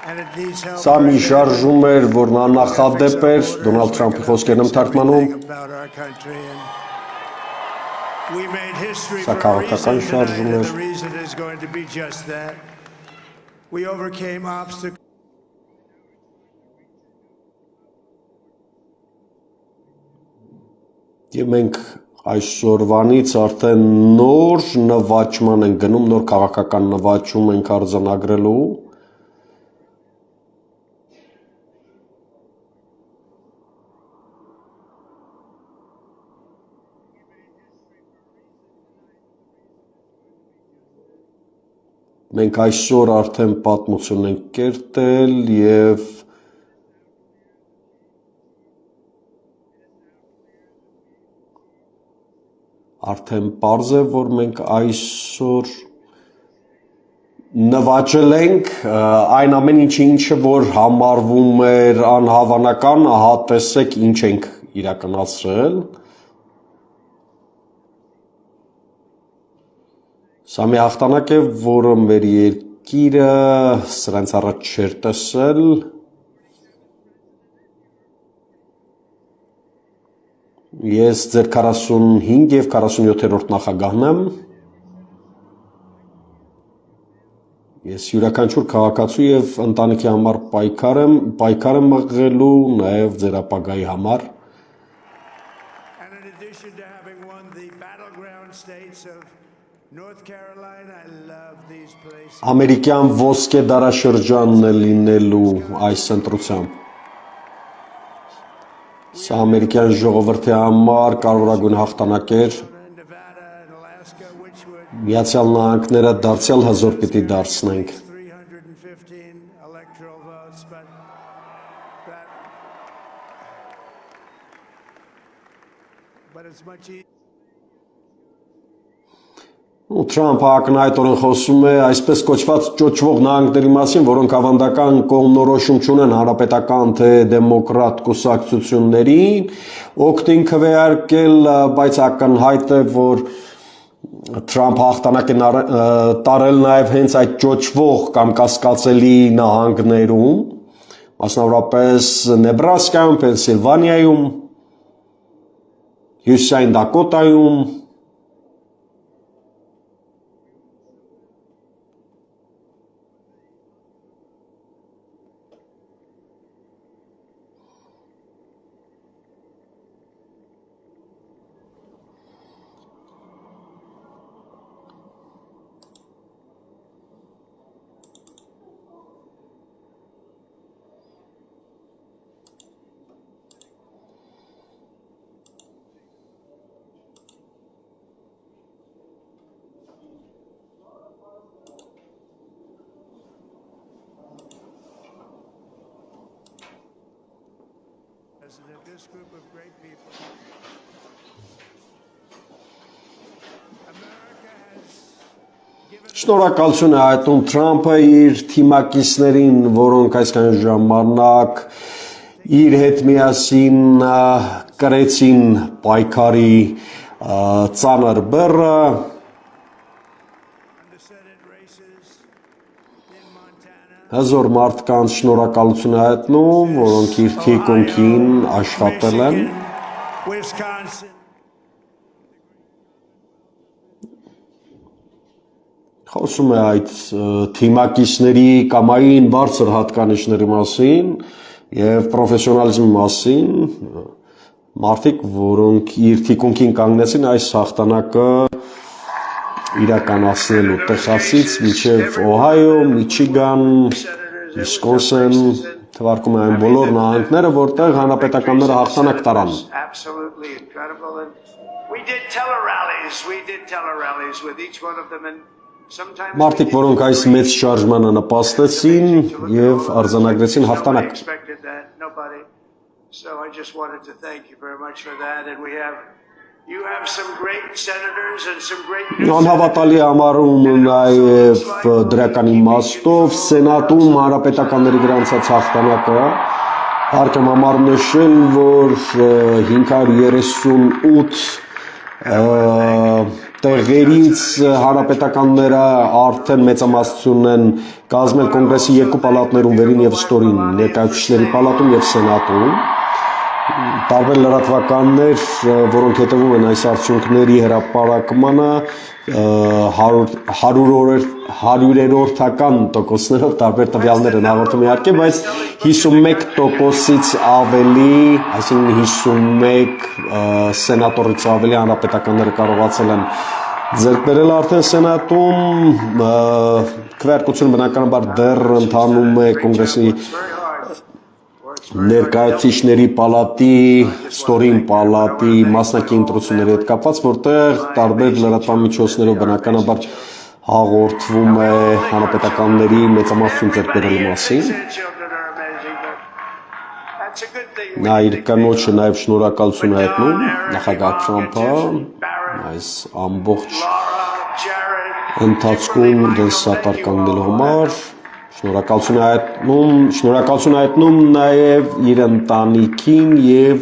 Սա մի շարժում էր, որն աննախադեպ էր, Դոնալդ Թրամփի խոսքերն եմ թարգմանում։ Սա քաղաքական շարժում էր։ Եվ մենք Այսօրվանից արդեն նոր նվաճման են գնում, նոր քաղաքական նվաճում ենք արձանագրելու։ Մենք այսօր արդեն պատմություն ենք կերտել և արդեն պարզ է, որ մենք այսօր նվաճել ենք այն ամեն ինչը, որ համարվում էր անհավանական, ահա տեսեք ինչ ենք իրականացրել։ Սա մի հաղթանակ է, որը մեր երկիրը սրանց առաջ չէր տեսել։ Ես ձեր 45 և 47-րդ նախագահն եմ։ Ես յուրաքանչյուր քաղաքացու և ընտանիքի համար պայքար եմ մղելու, նաև ձեր ապագայի համար։ Ամերիկյան ոսկե դարաշրջանն է լինելու այս ընտրությամբ։ Սա ամերիկյան ժողովրդի համար կարևորագույն հաղթանակ էր։ Միացյալ Նահանգները դարձյալ հզոր պիտի դարձնենք։ Թրամփը ակնհայտորեն խոսում է այսպես կոչված ճոճվող նահանգների մասին, որոնք ավանդական կողմնորոշում չունեն հանրապետական թե դեմոկրատ կուսակցություններին, օգտին քվեարկել, բայց ակնհայտ է, որ Թրամփը հաղթանակ է տարել նաև հենց այդ ճոճվող կամ կասկածելի նահանգներում, մասնավորապես Նեբրասկայում, Պենսիլվանիայում, Հյուսիսային Դակոտայում, Շնորհակալություն է հայտնում Թրամփը իր թիմակիցներին, որոնք այսքան ժամանակ իր հետ միասին կրեցին պայքարի ծանր բեռը։ Հզոր մարդկանց շնորհակալություն է հայտնում, որոնք իր թիկունքին աշխատել են։ Խոսում է այդ թիմակիցների կամային բարձր հատկանիշների մասին և պրոֆեսիոնալիզմի մասին, մարդիկ, որոնք իր թիկունքին կանգնեցին այս հաղթանակը իրականացնելու Տեխասից մինչև Օհայո, Միչիգան, Վիսկոնսին, թվարկում է այն բոլոր նահանգները, որտեղ հանրապետականները հաղթանակ տարան։ Մարդիկ, որոնք այս մեծ շարժմանը նպաստեցին և արձանագրեցին հաղթանակ։ Անհավատալի համարում նաև դրական իմաստով Սենատում հանրապետականների վրա անցած հաղթանակը, հարկ եմ համարում նշել, որ 538 տեղերից հանրապետականները արդեն մեծամասնություն են կազմել կոնգրեսի երկու պալատներում վերին և ստորին ներկայացուցիչների պալատում և սենատում տարբեր լրատվականներ, որոնք հետևում են այս արդյունքների հրապարակմանը, 100-երորդական տոկոսներով տարբեր տվյալներ են հաղորդում իհարկե, բայց 51%-ից ավելի, այսինքն 51 սենատորից ավելի հանրապետականները կարողացել են ձեռք բերել արդեն սենատում, քվեարկությունը բնականաբար դեռ ընթանում է կոնգրեսի ներկայացուցիչների պալատի, ստորին պալատի մասնակի ընտրությունների հետ կապված, որտեղ տարբեր լրատվամիջոցներով բնականաբար հաղորդվում է հանրապետականների մեծամասնություն ձեռք բերելու մասին։ Նա իր կնոջը նաև շնորհակալություն հայտնում նախագահ Թրամփը այս ամբողջ ընթացքում դες սատար կանգնելու համար, շնորհակալություն հայտնում նաև իր ընտանիքին եւ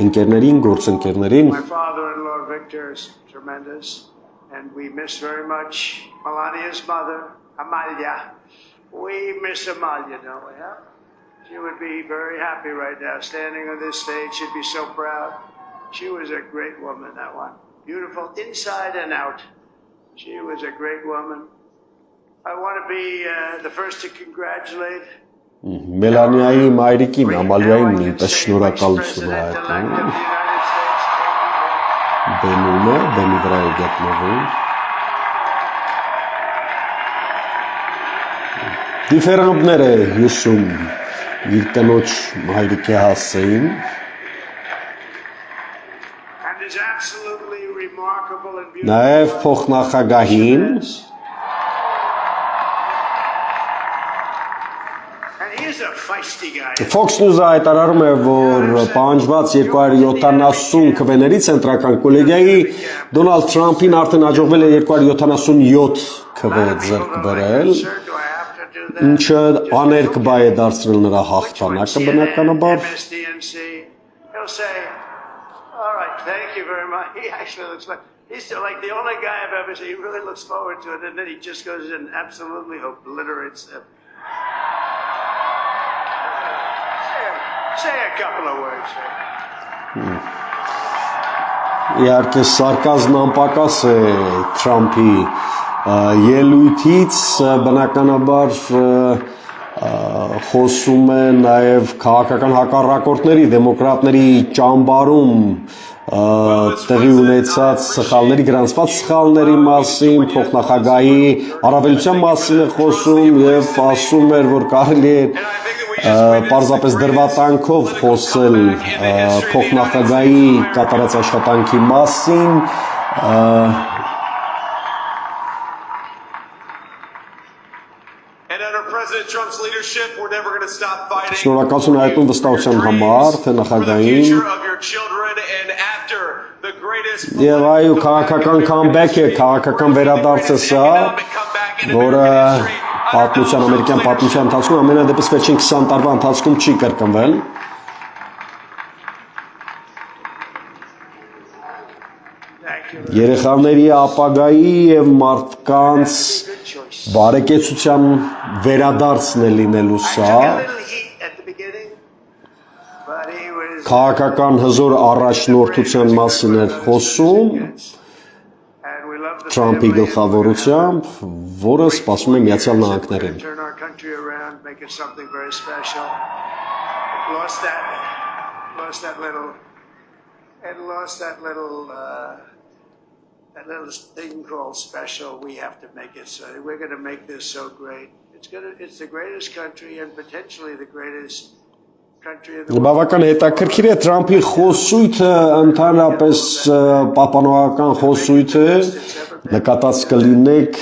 ընկերներին, գործընկերներին։ My father-in-law Victor is tremendous, and we miss very much Melania's mother, Amalia. We miss Amalia, don't we? Huh? She would be very happy right now, standing on this stage. She'd be so proud. She was a great woman, that one. Beautiful inside and out. She was a great woman. I want to be the first to congratulate. Մելանիայի մայրիկին Ամալիային նույնպես շնորհակալություն է հայտնում։ Բեմում է, բեմի վրա է գտնվում։ Դիֆերանտներ է հյուսում իր կնոջ մայրիկի Հասցեին։ Նաև փոխնախագահին Fox News-ը հայտարարում է, որ պահանջված 270 քվեներից Ցենտրական կոլեգիայի Դոնալդ Թրամփին արդեն հաջողվել է 277 քվե ձեռք բերել, ինչը աներկբա է դարձրել նրա հաղթանակը բնականաբար։ He's like the only guy I've ever seen. He really looks forward to it, and then he just goes and absolutely obliterates them. Say a couple of words. Իհարկե սարկազմն անպակաս է Թրամփի ելույթից, բնականաբար խոսում է նաև քաղաքական հակառակորդների, դեմոկրատների ճամբարում տեղի ունեցած սխալների, գրանցված սխալների մասին, փոխնախագահի առավելության մասին է խոսում եւ ասում էր, որ կարելի է պարզապես դրվատանքով խոսել փոխնախագահի կատարած աշխատանքի մասին, շնորհակալություն հայտնում վստահության համար, թե նախագահին եւ այո քաղաքական comeback է, քաղաքական վերադարձ է սա, որը պատմության, ամերիկյան պատմության ընթացքում ամենադեպս վերջին 20 տարվա ընթացքում չի կրկնվել։ Երեխաների ապագայի եւ մարդկանց բարեկեցության վերադարձն է լինելու սա։ Քաղաքական հզոր առաջնորդության մասին էր խոսում Թրամփի գլխավորությամբ, որը սպասում է Միացյալ Նահանգներին։ That little thing called special, we have to make it so. We're going to make this so great. It's the greatest country and potentially the greatest country in the world. Բավական հետաքրքիր է Թրամփի խոսույթը, ընդհանրապես պահպանողական խոսույթ է, նկատած կլինեք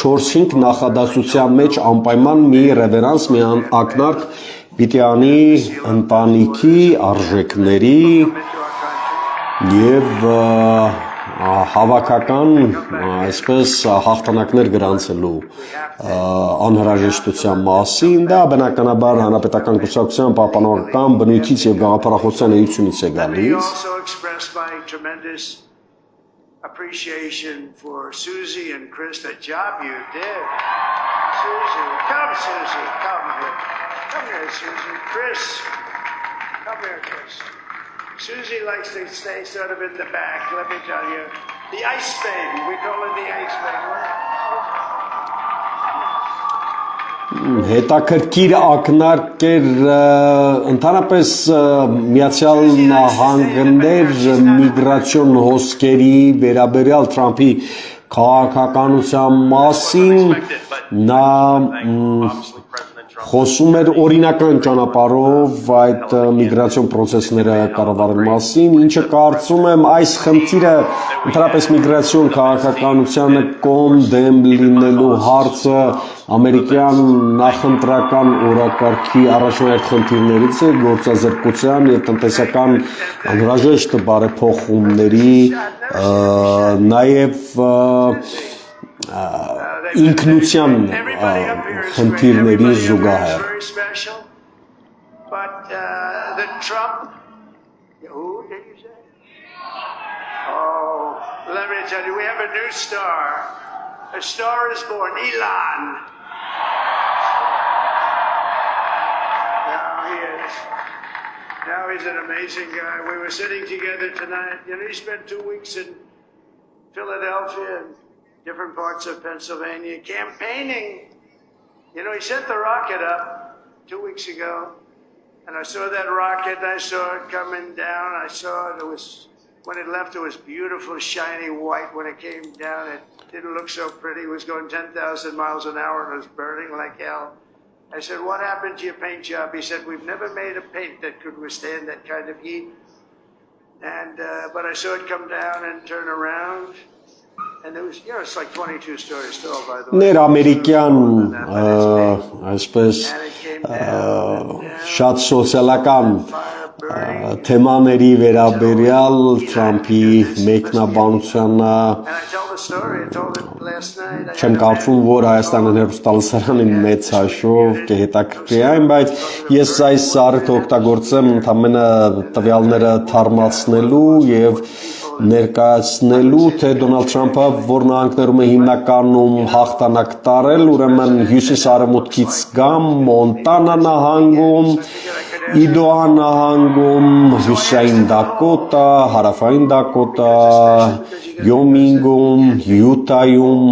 4-5 նախադասության մեջ անպայման մի ռևերանս, մի ակնարկ պիտի անի ընտանիքի արժեքների եւ հավաքական, այսպես հաղթանակներ գրանցելու անհրաժեշտության մասին, դա բնականաբար հանրապետական կուսակցության պահպանողական բնույթից եւ գաղափարախոսության էությունից է գալիս։ Appreciation for Susie and Chris, the job you did. Susie, come Susie, come here. Come here, Susie. Chris, Come here, Chris. Susie likes to stay sort of in the back, let me tell you. The ice baby, we call her the ice baby. Հետաքրքիր ակնարկ էր ընդհանրապես Միացյալ Նահանգներ միգրացիոն հոսքերի վերաբերյալ Թրամփի քաղաքականության մասին նա խոսում էր օրինական ճանապարհով այդ միգրացիոն process-ները կառավարելու մասին, ինչը կարծում եմ այս խնդիրը ընդհանրապես միգրացիոն քաղաքականությանը կողմ դեմ լինելու հարցը ամերիկյան նախընտրական օրակարգի առաջնահերթ խնդիրներից է գործազրկության եւ տնտեսական անհրաժեշտ բարեփոխումների նաեւ ինքնության խնդիրների զուգահեռ But the Trump, who did you say? Oh, let me tell you, we have a new star. A star is born, Elon. Now he is. Now he's an amazing guy. We were sitting together tonight. You know, he spent 2 weeks in Philadelphia and different parts of Pennsylvania campaigning. You know, he sent the rocket up 2 weeks ago. And I saw that rocket, I saw it coming down, I saw it, when it left it was beautiful, shiny white. When it came down, it didn't look so pretty. It was going 10,000 miles an hour and it was burning like hell. I said, what happened to your paint job? He said, we've never made a paint that could withstand that kind of heat. And, but I saw it come down and turn around. And it was, you know, it's like 22 stories tall, by the way. Ներ ամերիկյան այսպես շատ սոցիալական թեմաների վերաբերյալ Թրամփի մեկնաբանությանը չեմ կարծում, որ Հայաստանի հեռուստալսարանի մեծ հաշվով կհետաքրքրի այն, բայց ես այս առիթը օգտագործեմ ընդամենը տվյալները թարմացնելու եւ ներկայացնելու, թե Դոնալդ Թրամփը, որ նահանգներում է հիմնականում հաղթանակ տարել, ուրեմն հյուսիս-արևմուտքից գամ, Մոնտանա նահանգում, Իդոհա նահանգում, հյուսիսային Դակոտա, հարավային Դակոտա, Յոմինգում, Յուտայում,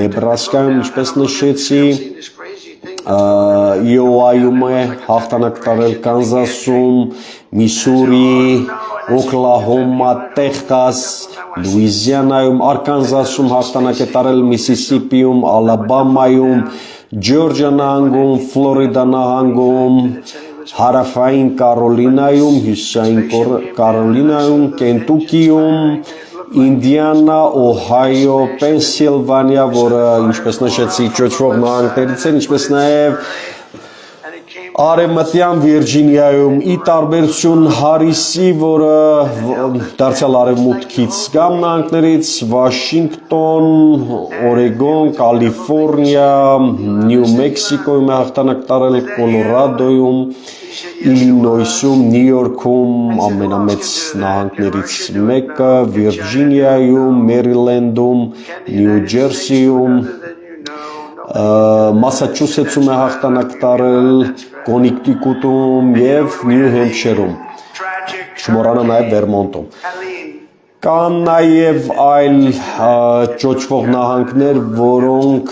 Նեբրասկայում, ինչպես նշեցի, Իոուայում է հաղթանակ տարել, Կանզասում, Միսուրի, Օկլահոմա, Տեխաս, Լուիզիանայում, Արկանզասում հաղթանակ է տարել, Միսիսիպիում, Ալաբամայում, Ջորջիա նահանգում, Ֆլորիդա նահանգում, հարավային Կարոլինայում, հյուսիսային Կարոլինայում, Կենտուկիում, Ինդիանա, Օհայո, Պենսիլվանիա, որը ինչպես նշեցի ճոճվող նահանգներից են, ինչպես նաև Արևմտյան Վիրջինիայում, ի տարբերություն Հարիսի, որը դարձյալ արևմուտքից գամ նահանգներից, Վաշինգտոն, Օրեգոն, Կալիֆոռնիա, Նյու Մեքսիկոյում է հաղթանակ տարել, Կոլորադոյում, Իլինոյսում, Նյու Յորքում ամենամեծ նահանգներից մեկը, Վիրջինիայում, Մերիլենդում, Նյու Ջերսիում, Մասաչուսեթսում է հաղթանակ տարել, Կոնեկտիկուտում և Նյու Հեմփշիրում, չմոռանա նաև Վերմոնտում։ Կան նաև այլ ճոճվող նահանգներ, որոնք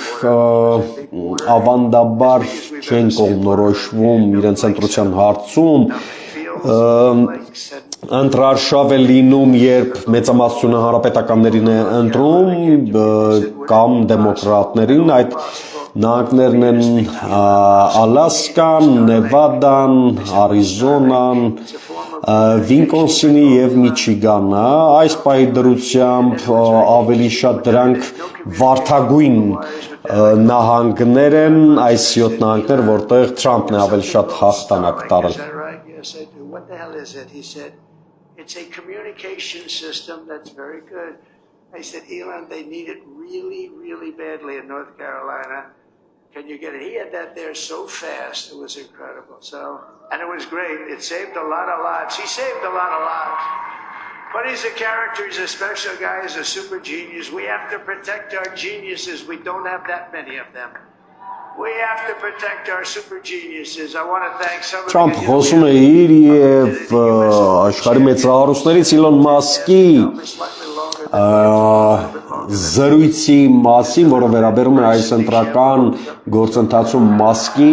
ավանդաբար չեն կողմնորոշվում իրենց ընտրության հարցում, ընտրարշավ է լինում, երբ մեծամասնությունը հանրապետականներին է ընտրում կամ դեմոկրատներին, այդ նահանգներն են Ալասկան, Նևադան, Արիզոնան, Վինկոնսինի և Միչիգանը, այս պահի դրությամբ ավելի շատ դրանք վարդագույն նահանգներ են, այս 7 նահանգներ, որտեղ Թրամփն է ավելի շատ հաղթանակ տարել։ What the hell is it? He said, it's a communication system that's very good. I said, Elon, they need it really, really badly in North Carolina. Can you get it? He had that there so fast. It was incredible. So, and it was great. It saved a lot of lives. He saved a lot of lives. But he's a character. He's a special guy. He's a super genius. We have to protect our geniuses. We don't have that many of them. We have to protect our super geniuses. I want to thank some of Թրամփ խոսում է իր եւ աշխարհի մեծահարուստներից Իլոն Մասկի զրույցի մասին, որը վերաբերում է այս ընտրական գործընթացում Մասկի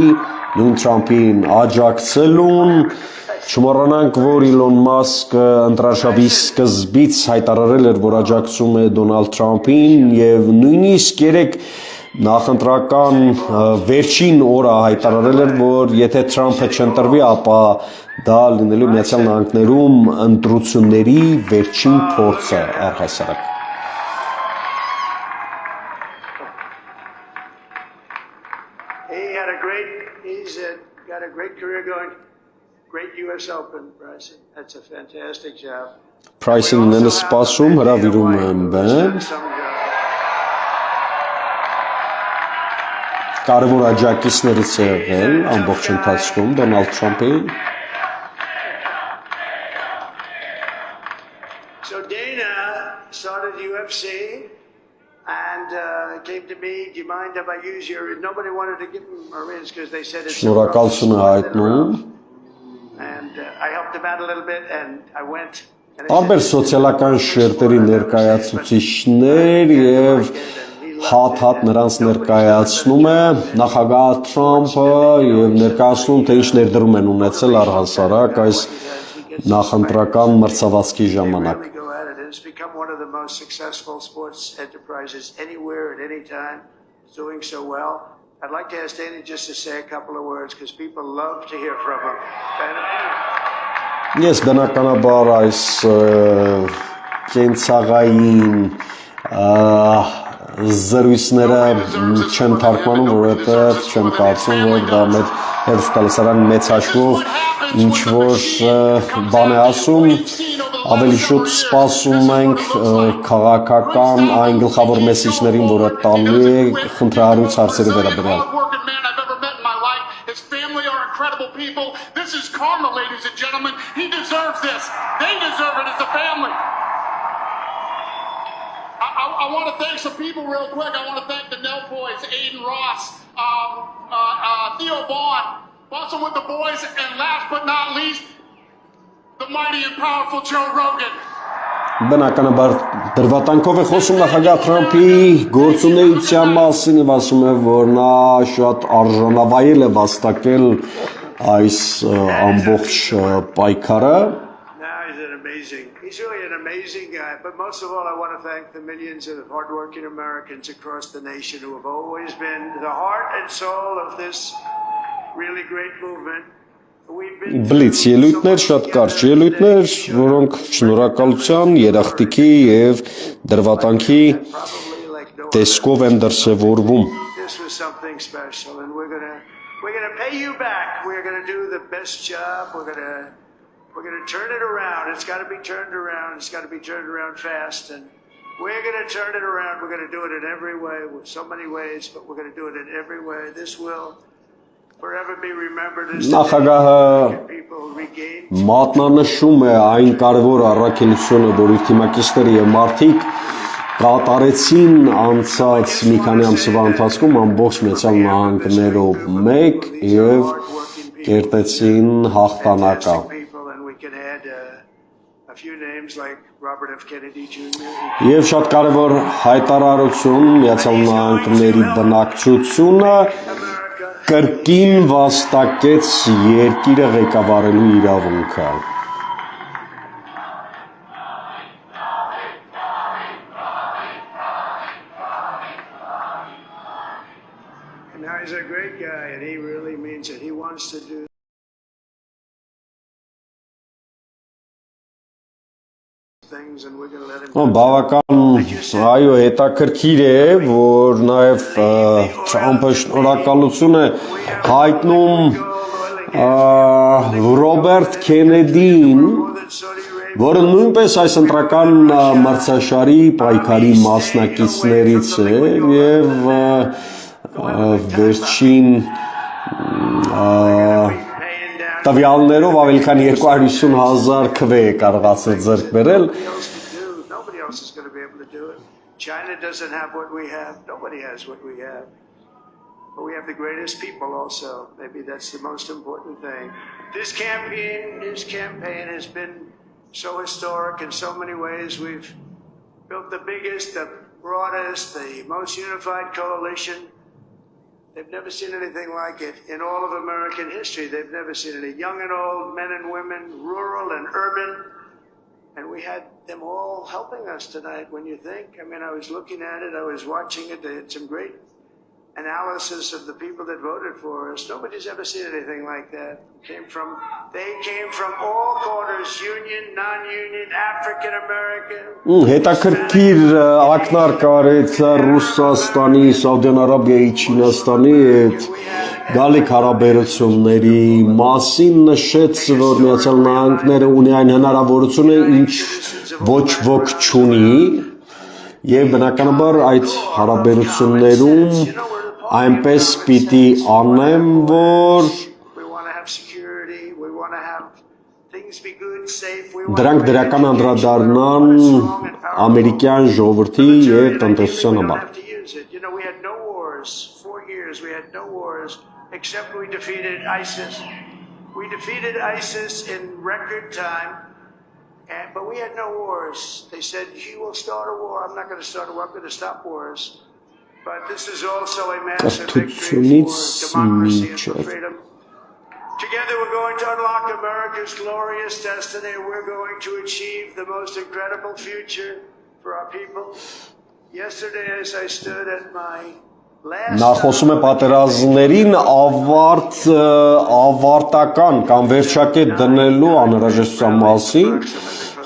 նույն Թրամփին աջակցելուն։ Չմոռանանք, որ Իլոն Մասկը ընտրաշաբի սկզբից հայտարարել էր, որ աջակցում է Դոնալդ Թրամփին եւ նույնիսկ երեք նախընտրական վերջին օրը հայտարարել էր, որ եթե Թրամփը չընտրվի, ապա դա լինելու Միացյալ Նահանգներում ընտրությունների վերջին փորձը առհասարակ։ He's got a great career going. Great US Open, Bryson. That's a fantastic job. Pricing-ն էլ սպասում, հրավիրում եմ բան։ Կարևոր աջակիցներից է եղել ամբողջ ընթացքում Դոնալդ Թրամփին։ So Dana started UFC and came to me, do you mind if I use your, nobody wanted to give him Marines because they said it's Շնորհակալություն հայտնում։ And I helped him out a little bit and I went. Տարբեր սոցիալական շերտերի ներկայացուցիչներ եւ հատ նրանց ներկայացնում է նախագահ Թրամփը եւ ներկայացնում թե ինչ ներդրում են ունեցել առհասարակ այս նախընտրական մրցավազքի ժամանակ։ It's become one of the most successful sports enterprises anywhere at any time. It's doing so well. I'd like to ask Dana just to say a couple of words because people love to hear from him. Ես բնականաբար այս կենցաղային զրույցները չեմ թարգմանում, որովհետև չեմ կարծում, որ դա մեր հեռուստատեսարան մեծ հաշվով ինչ որ բան է ասում, ավելի շուտ սպասում ենք քաղաքական այն գլխավոր մեսիջներին, որը տալու է խնդրահարույց հարցերի վերաբերյալ։ People. This is karma, ladies and gentlemen. He deserves this. They deserve it as a family. I want to thank some people real quick. I want to thank the Nell boys, Aiden Ross, Theo Vaughn, also with the boys, and last but not least, the mighty and powerful Joe Rogan. Բնականաբար դրվատանքով է խոսում նախագահ Թրամփի գործունեության մասին եւ ասում է, որ նա շատ արժանավայել է վաստակել այս ամբողջ պայքարը։ He's really an amazing guy, but most of all I want to thank the millions of hardworking Americans across the nation who have always been the heart and soul of this really great movement. Բլից ելույթներ, շատ կարճ ելույթներ, որոնք շնորհակալության, երախտիկի եւ դրվատանքի տեսքով են դրսևորվում։ This was something special and we're going to pay you back. We're going to do the best job. We're going to turn it around. It's got to be turned around. It's got to be turned around fast and we're going to turn it around. We're going to do it in every way, with so many ways, but we're going to do it in every way. This will Նախագահը մատնանշում է այն կարևոր առաքելությունը, որ իր թիմակիցները եւ մարդիկ կատարեցին անցած մի քանի ամսվա ընթացքում ամբողջ Միացյալ Նահանգներով մեկ եւ կերտեցին հաղթանակը։ Եվ շատ կարևոր հայտարարություն Միացյալ Նահանգների բնակչությունը կրկին վաստակեց երկիրը ղեկավարելու իրավունքը։ Now he's a great guy and he really means it. He wants to do Բավական այո հետաքրքիր է, որ նաև Թրամփը շնորհակալություն է հայտնում Ռոբերտ Քենեդին, որը նույնպես այս ընտրական մրցաշարի պայքարի մասնակիցներից է եւ վերջին տվյալներով ավելի քան 250,000 քվե է կարողացել ձեռք բերել։ but we have the greatest people also. Maybe that's the most important thing. This campaign has been so historic in so many ways. We've built the biggest, the broadest, the most unified coalition. They've never seen anything like it in all of American history. They've never seen it. Young and old, men and women, rural and urban. And we had them all helping us tonight, when you think. I mean, I was looking at it, I was watching it. They had some great analysis of the people that voted for us. Nobody's ever seen anything like that. They came from all corners, union, non-union, African American. Հետաքրքիր ակնարկ արեց Ռուսաստանի, Սաուդյան Արաբիայի, Չինաստանի հետ գալիք հարաբերությունների մասին նշեց, որ Միացյալ Նահանգները ունի այն հնարավորությունը, ինչ ոչ ոք չունի, եւ բնականաբար այդ հարաբերություններում այնպես պիտի անեմ, որ դրանք դրական անդրադառնան ամերիկյան ժողովրդի եւ տնտեսության համար. We had no wars except we defeated ISIS. We defeated ISIS in record time, but we had no wars. They said, "You will start a war." I'm not going to start a war. I'm going to stop wars. But this is also a massive victory for democracy and for freedom. Together we're going to unlock America's glorious destiny. We're going to achieve the most incredible future for our people. Yesterday, as I stood at my Նա խոսում է պատերազմներին ավարտական կամ վերջակետ դնելու անհրաժեշտության մասին,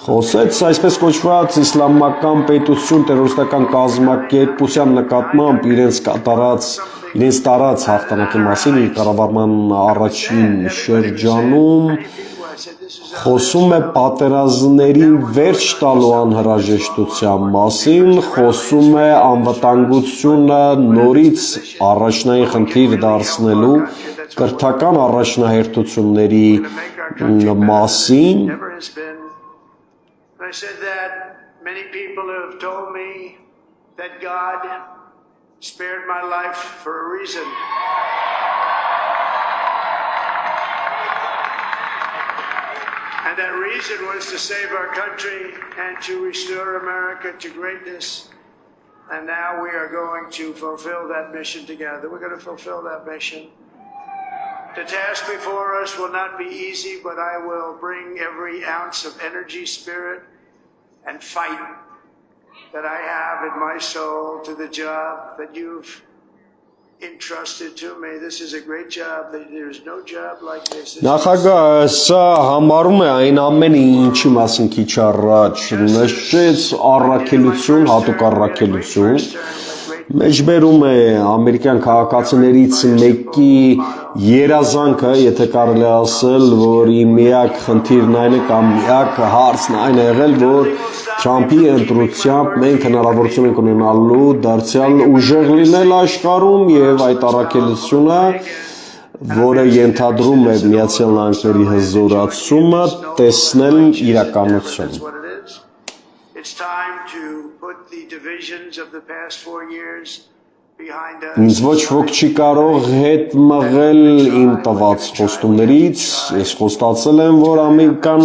խոսեց այսպես կոչված իսլամական պետություն տերորիստական կազմակերպության նկատմամբ իրենց տարած հաղթանակի մասին իր կառավարման առաջին շրջանում, խոսում է պատերազմներին վերջ տալու անհրաժեշտության մասին, խոսում է անվտանգությունը նորից առաջնային խնդիր դարձնելու կրթական առաջնահերթությունների մասին. I said that many people have told me that God spared my life for a reason. And that reason was to save our country and to restore America to greatness. And now we are going to fulfill that mission together. We're going to fulfill that mission. The task before us will not be easy, but I will bring every ounce of energy, spirit, and fight that I have in my soul to the job that you've entrusted to me. This is a great job. There's no job like this. Նախագահը սա համարում է այն ամենը, ինչի մասին քիչ առաջ նշեց, առաքելություն, հատուկ առաքելություն, մեջբերում է ամերիկյան քաղաքացիներից մեկի երազանքը, եթե կարելի ասել, որ միակ խնդիրն այն է կամ միակ հարցն այն է եղել, որ Թրամփի ընտրությամբ մենք հնարավորություն ենք ունենալու դարձյալ ուժեղ լինել աշխարհում եւ այդ առաքելությունը, որը ենթադրում է Միացյալ Նահանգների հզորացումը, տեսնել իրականություն. Ինձ ոչ ոք չի կարող հետ մղել իմ տված խոստումներից, ես խոստացել եմ, որ Ամերիկան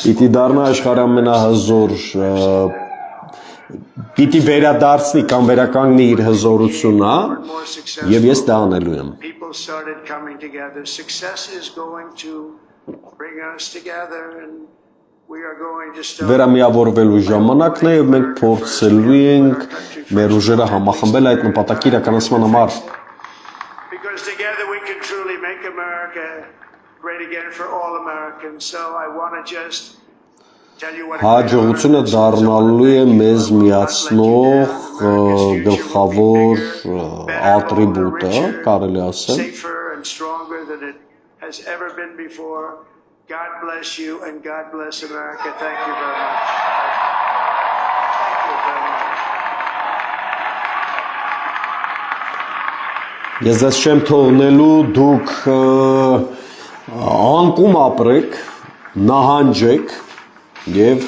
պիտի դառնա աշխարհի ամենահզոր, պիտի վերադարձնի կամ վերականգնի իր հզորությունը, եւ ես դա անելու եմ. Վերամիավորվելու ժամանակն է եւ մենք փորձելու ենք մեր ուժերը համախմբել այդ նպատակի իրականացման համար. Because together we can truly make America great again for all Americans. So I want to just tell you what Հաջողությունը դառնալու է մեզ միացնող գլխավոր ատրիբուտը, կարելի ասել. safer and stronger than it has ever been before. God bless you and God bless America. Thank you very much. Thank you very much. Ես ձեզ չեմ թողնելու, դուք անկում ապրեք, նահանջեք եւ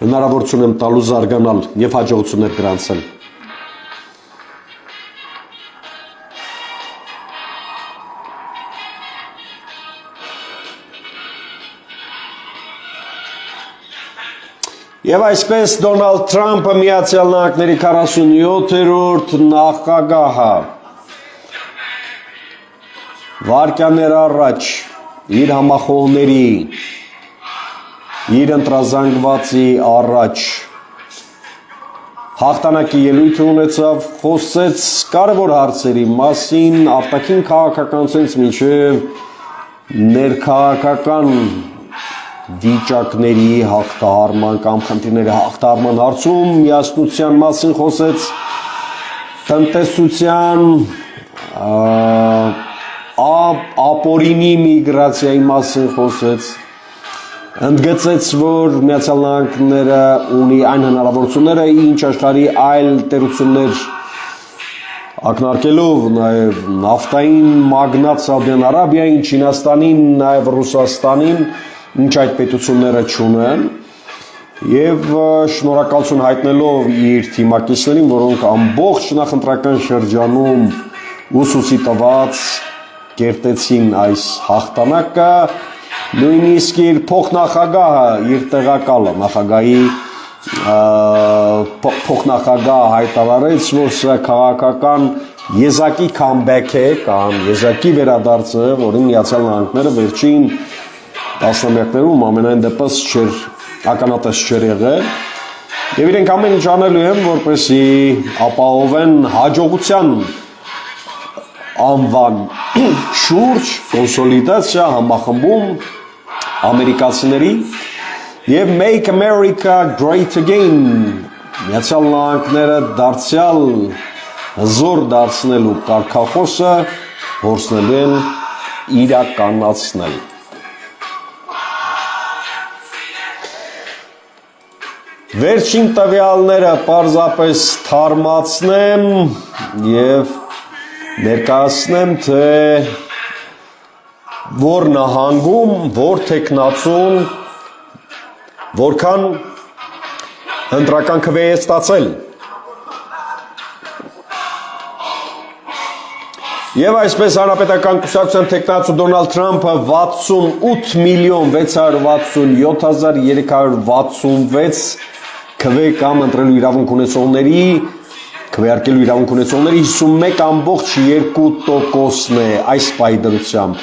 հնարավորություն եմ տալու զարգանալ եւ հաջողություններ գրանցել. Եվ այսպես Դոնալդ Թրամփը Միացյալ Նահանգների 47-րդ նախագահը վարքյաններ առաջ իր համախոհների, իր ընտրազանգվածի առաջ հաղթանակի ելույթ ունեցավ, խոսեց կարևոր հարցերի մասին, արտաքին քաղաքականությունից մինչև ներքաղաքական վիճակների հաղթահարման կամ խնդիրների հաղթահարման հարցում միասնության մասին խոսեց, տնտեսության ապօրինի միգրացիայի մասին խոսեց, ընդգծեց, որ Միացյալ Նահանգները ունի այն հնարավորությունները, ինչ աշխարհի այլ տերություններ ակնարկելով նաև նավթային մագնատ Սաուդյան Արաբիային, Չինաստանին, նաև Ռուսաստանին, ինչ այդ պետությունները չունեն, եւ շնորհակալություն հայտնելով իր թիմակիցներին, որոնք ամբողջ նախընտրական շրջանում ուսուցի տված կերտեցին այս հաղթանակը, նույնիսկ իր փոխնախագահը, իր տեղակալը, նախագահի փոխնախագահը հայտարարեց, որ սա քաղաքական եզակի comeback է կամ եզակի վերադարձ է, որին Միացյալ Նահանգները վերջին տասնամյակներում ամենայն դեպս ականատես չէր եղել, եւ իրենք ամեն ինչ անելու են, որպեսզի ապահովեն հաջողության անվան շուրջ կոնսոլիդացիա համախմբում ամերիկացիների եւ Make America Great Again Միացյալ Նահանգները դարձյալ հզոր դարձնելու կարգախոսը փորձել են իրականացնել։ Վերջին տվյալները պարզապես թարմացնեմ եւ ներկայացնեմ, թե որ նահանգում, որ տեխնացուն որքան ընտրական քվե է ստացել։ Եվ այսպես Հանրապետական կուսակցության տեխնացու Դոնալդ Թրամփը 68,487,366 քվե կամ ընտրելու իրավունք ունեցողների, քվեարկելու իրավունք ունեցողների 51,2%-ն է այս պայդրությամբ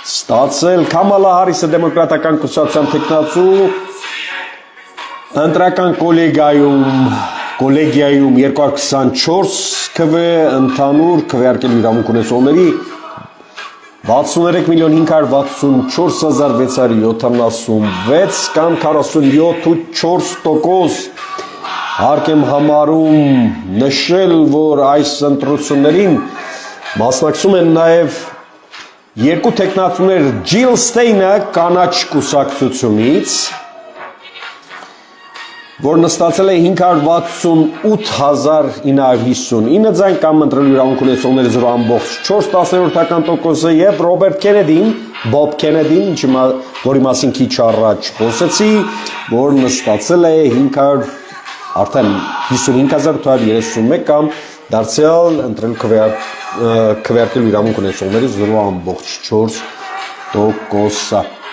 ստացել։ Քամալա Հարիսը դեմոկրատական կուսակցության տեխնացու ընտրական կոլեգիայում 224 քվե, ընդհանուր քվեարկելու իրավունք ունեցողների 63,664,676 կամ 47.4%։ Հարկ եմ համարում նշել, որ այս ընտրություններին մասնակցում են նաև երկու տեխնացուներ Ջիլ Ստեյնը կանաչ կուսակցությունից, որ նստացել է 568,959 ձայն կամ ընտրելու իրավունք ունեցողների 0.4%-ը եւ Ռոբերտ Քենեդին, Բոբ Քենեդին, որի մասին քիչ առաջ խոսեցի, որ նստացել է արդեն 55,831 կամ դարձյալ ընտրելու քվեարկելու իրավունք ունեցողների 0.4%-ը։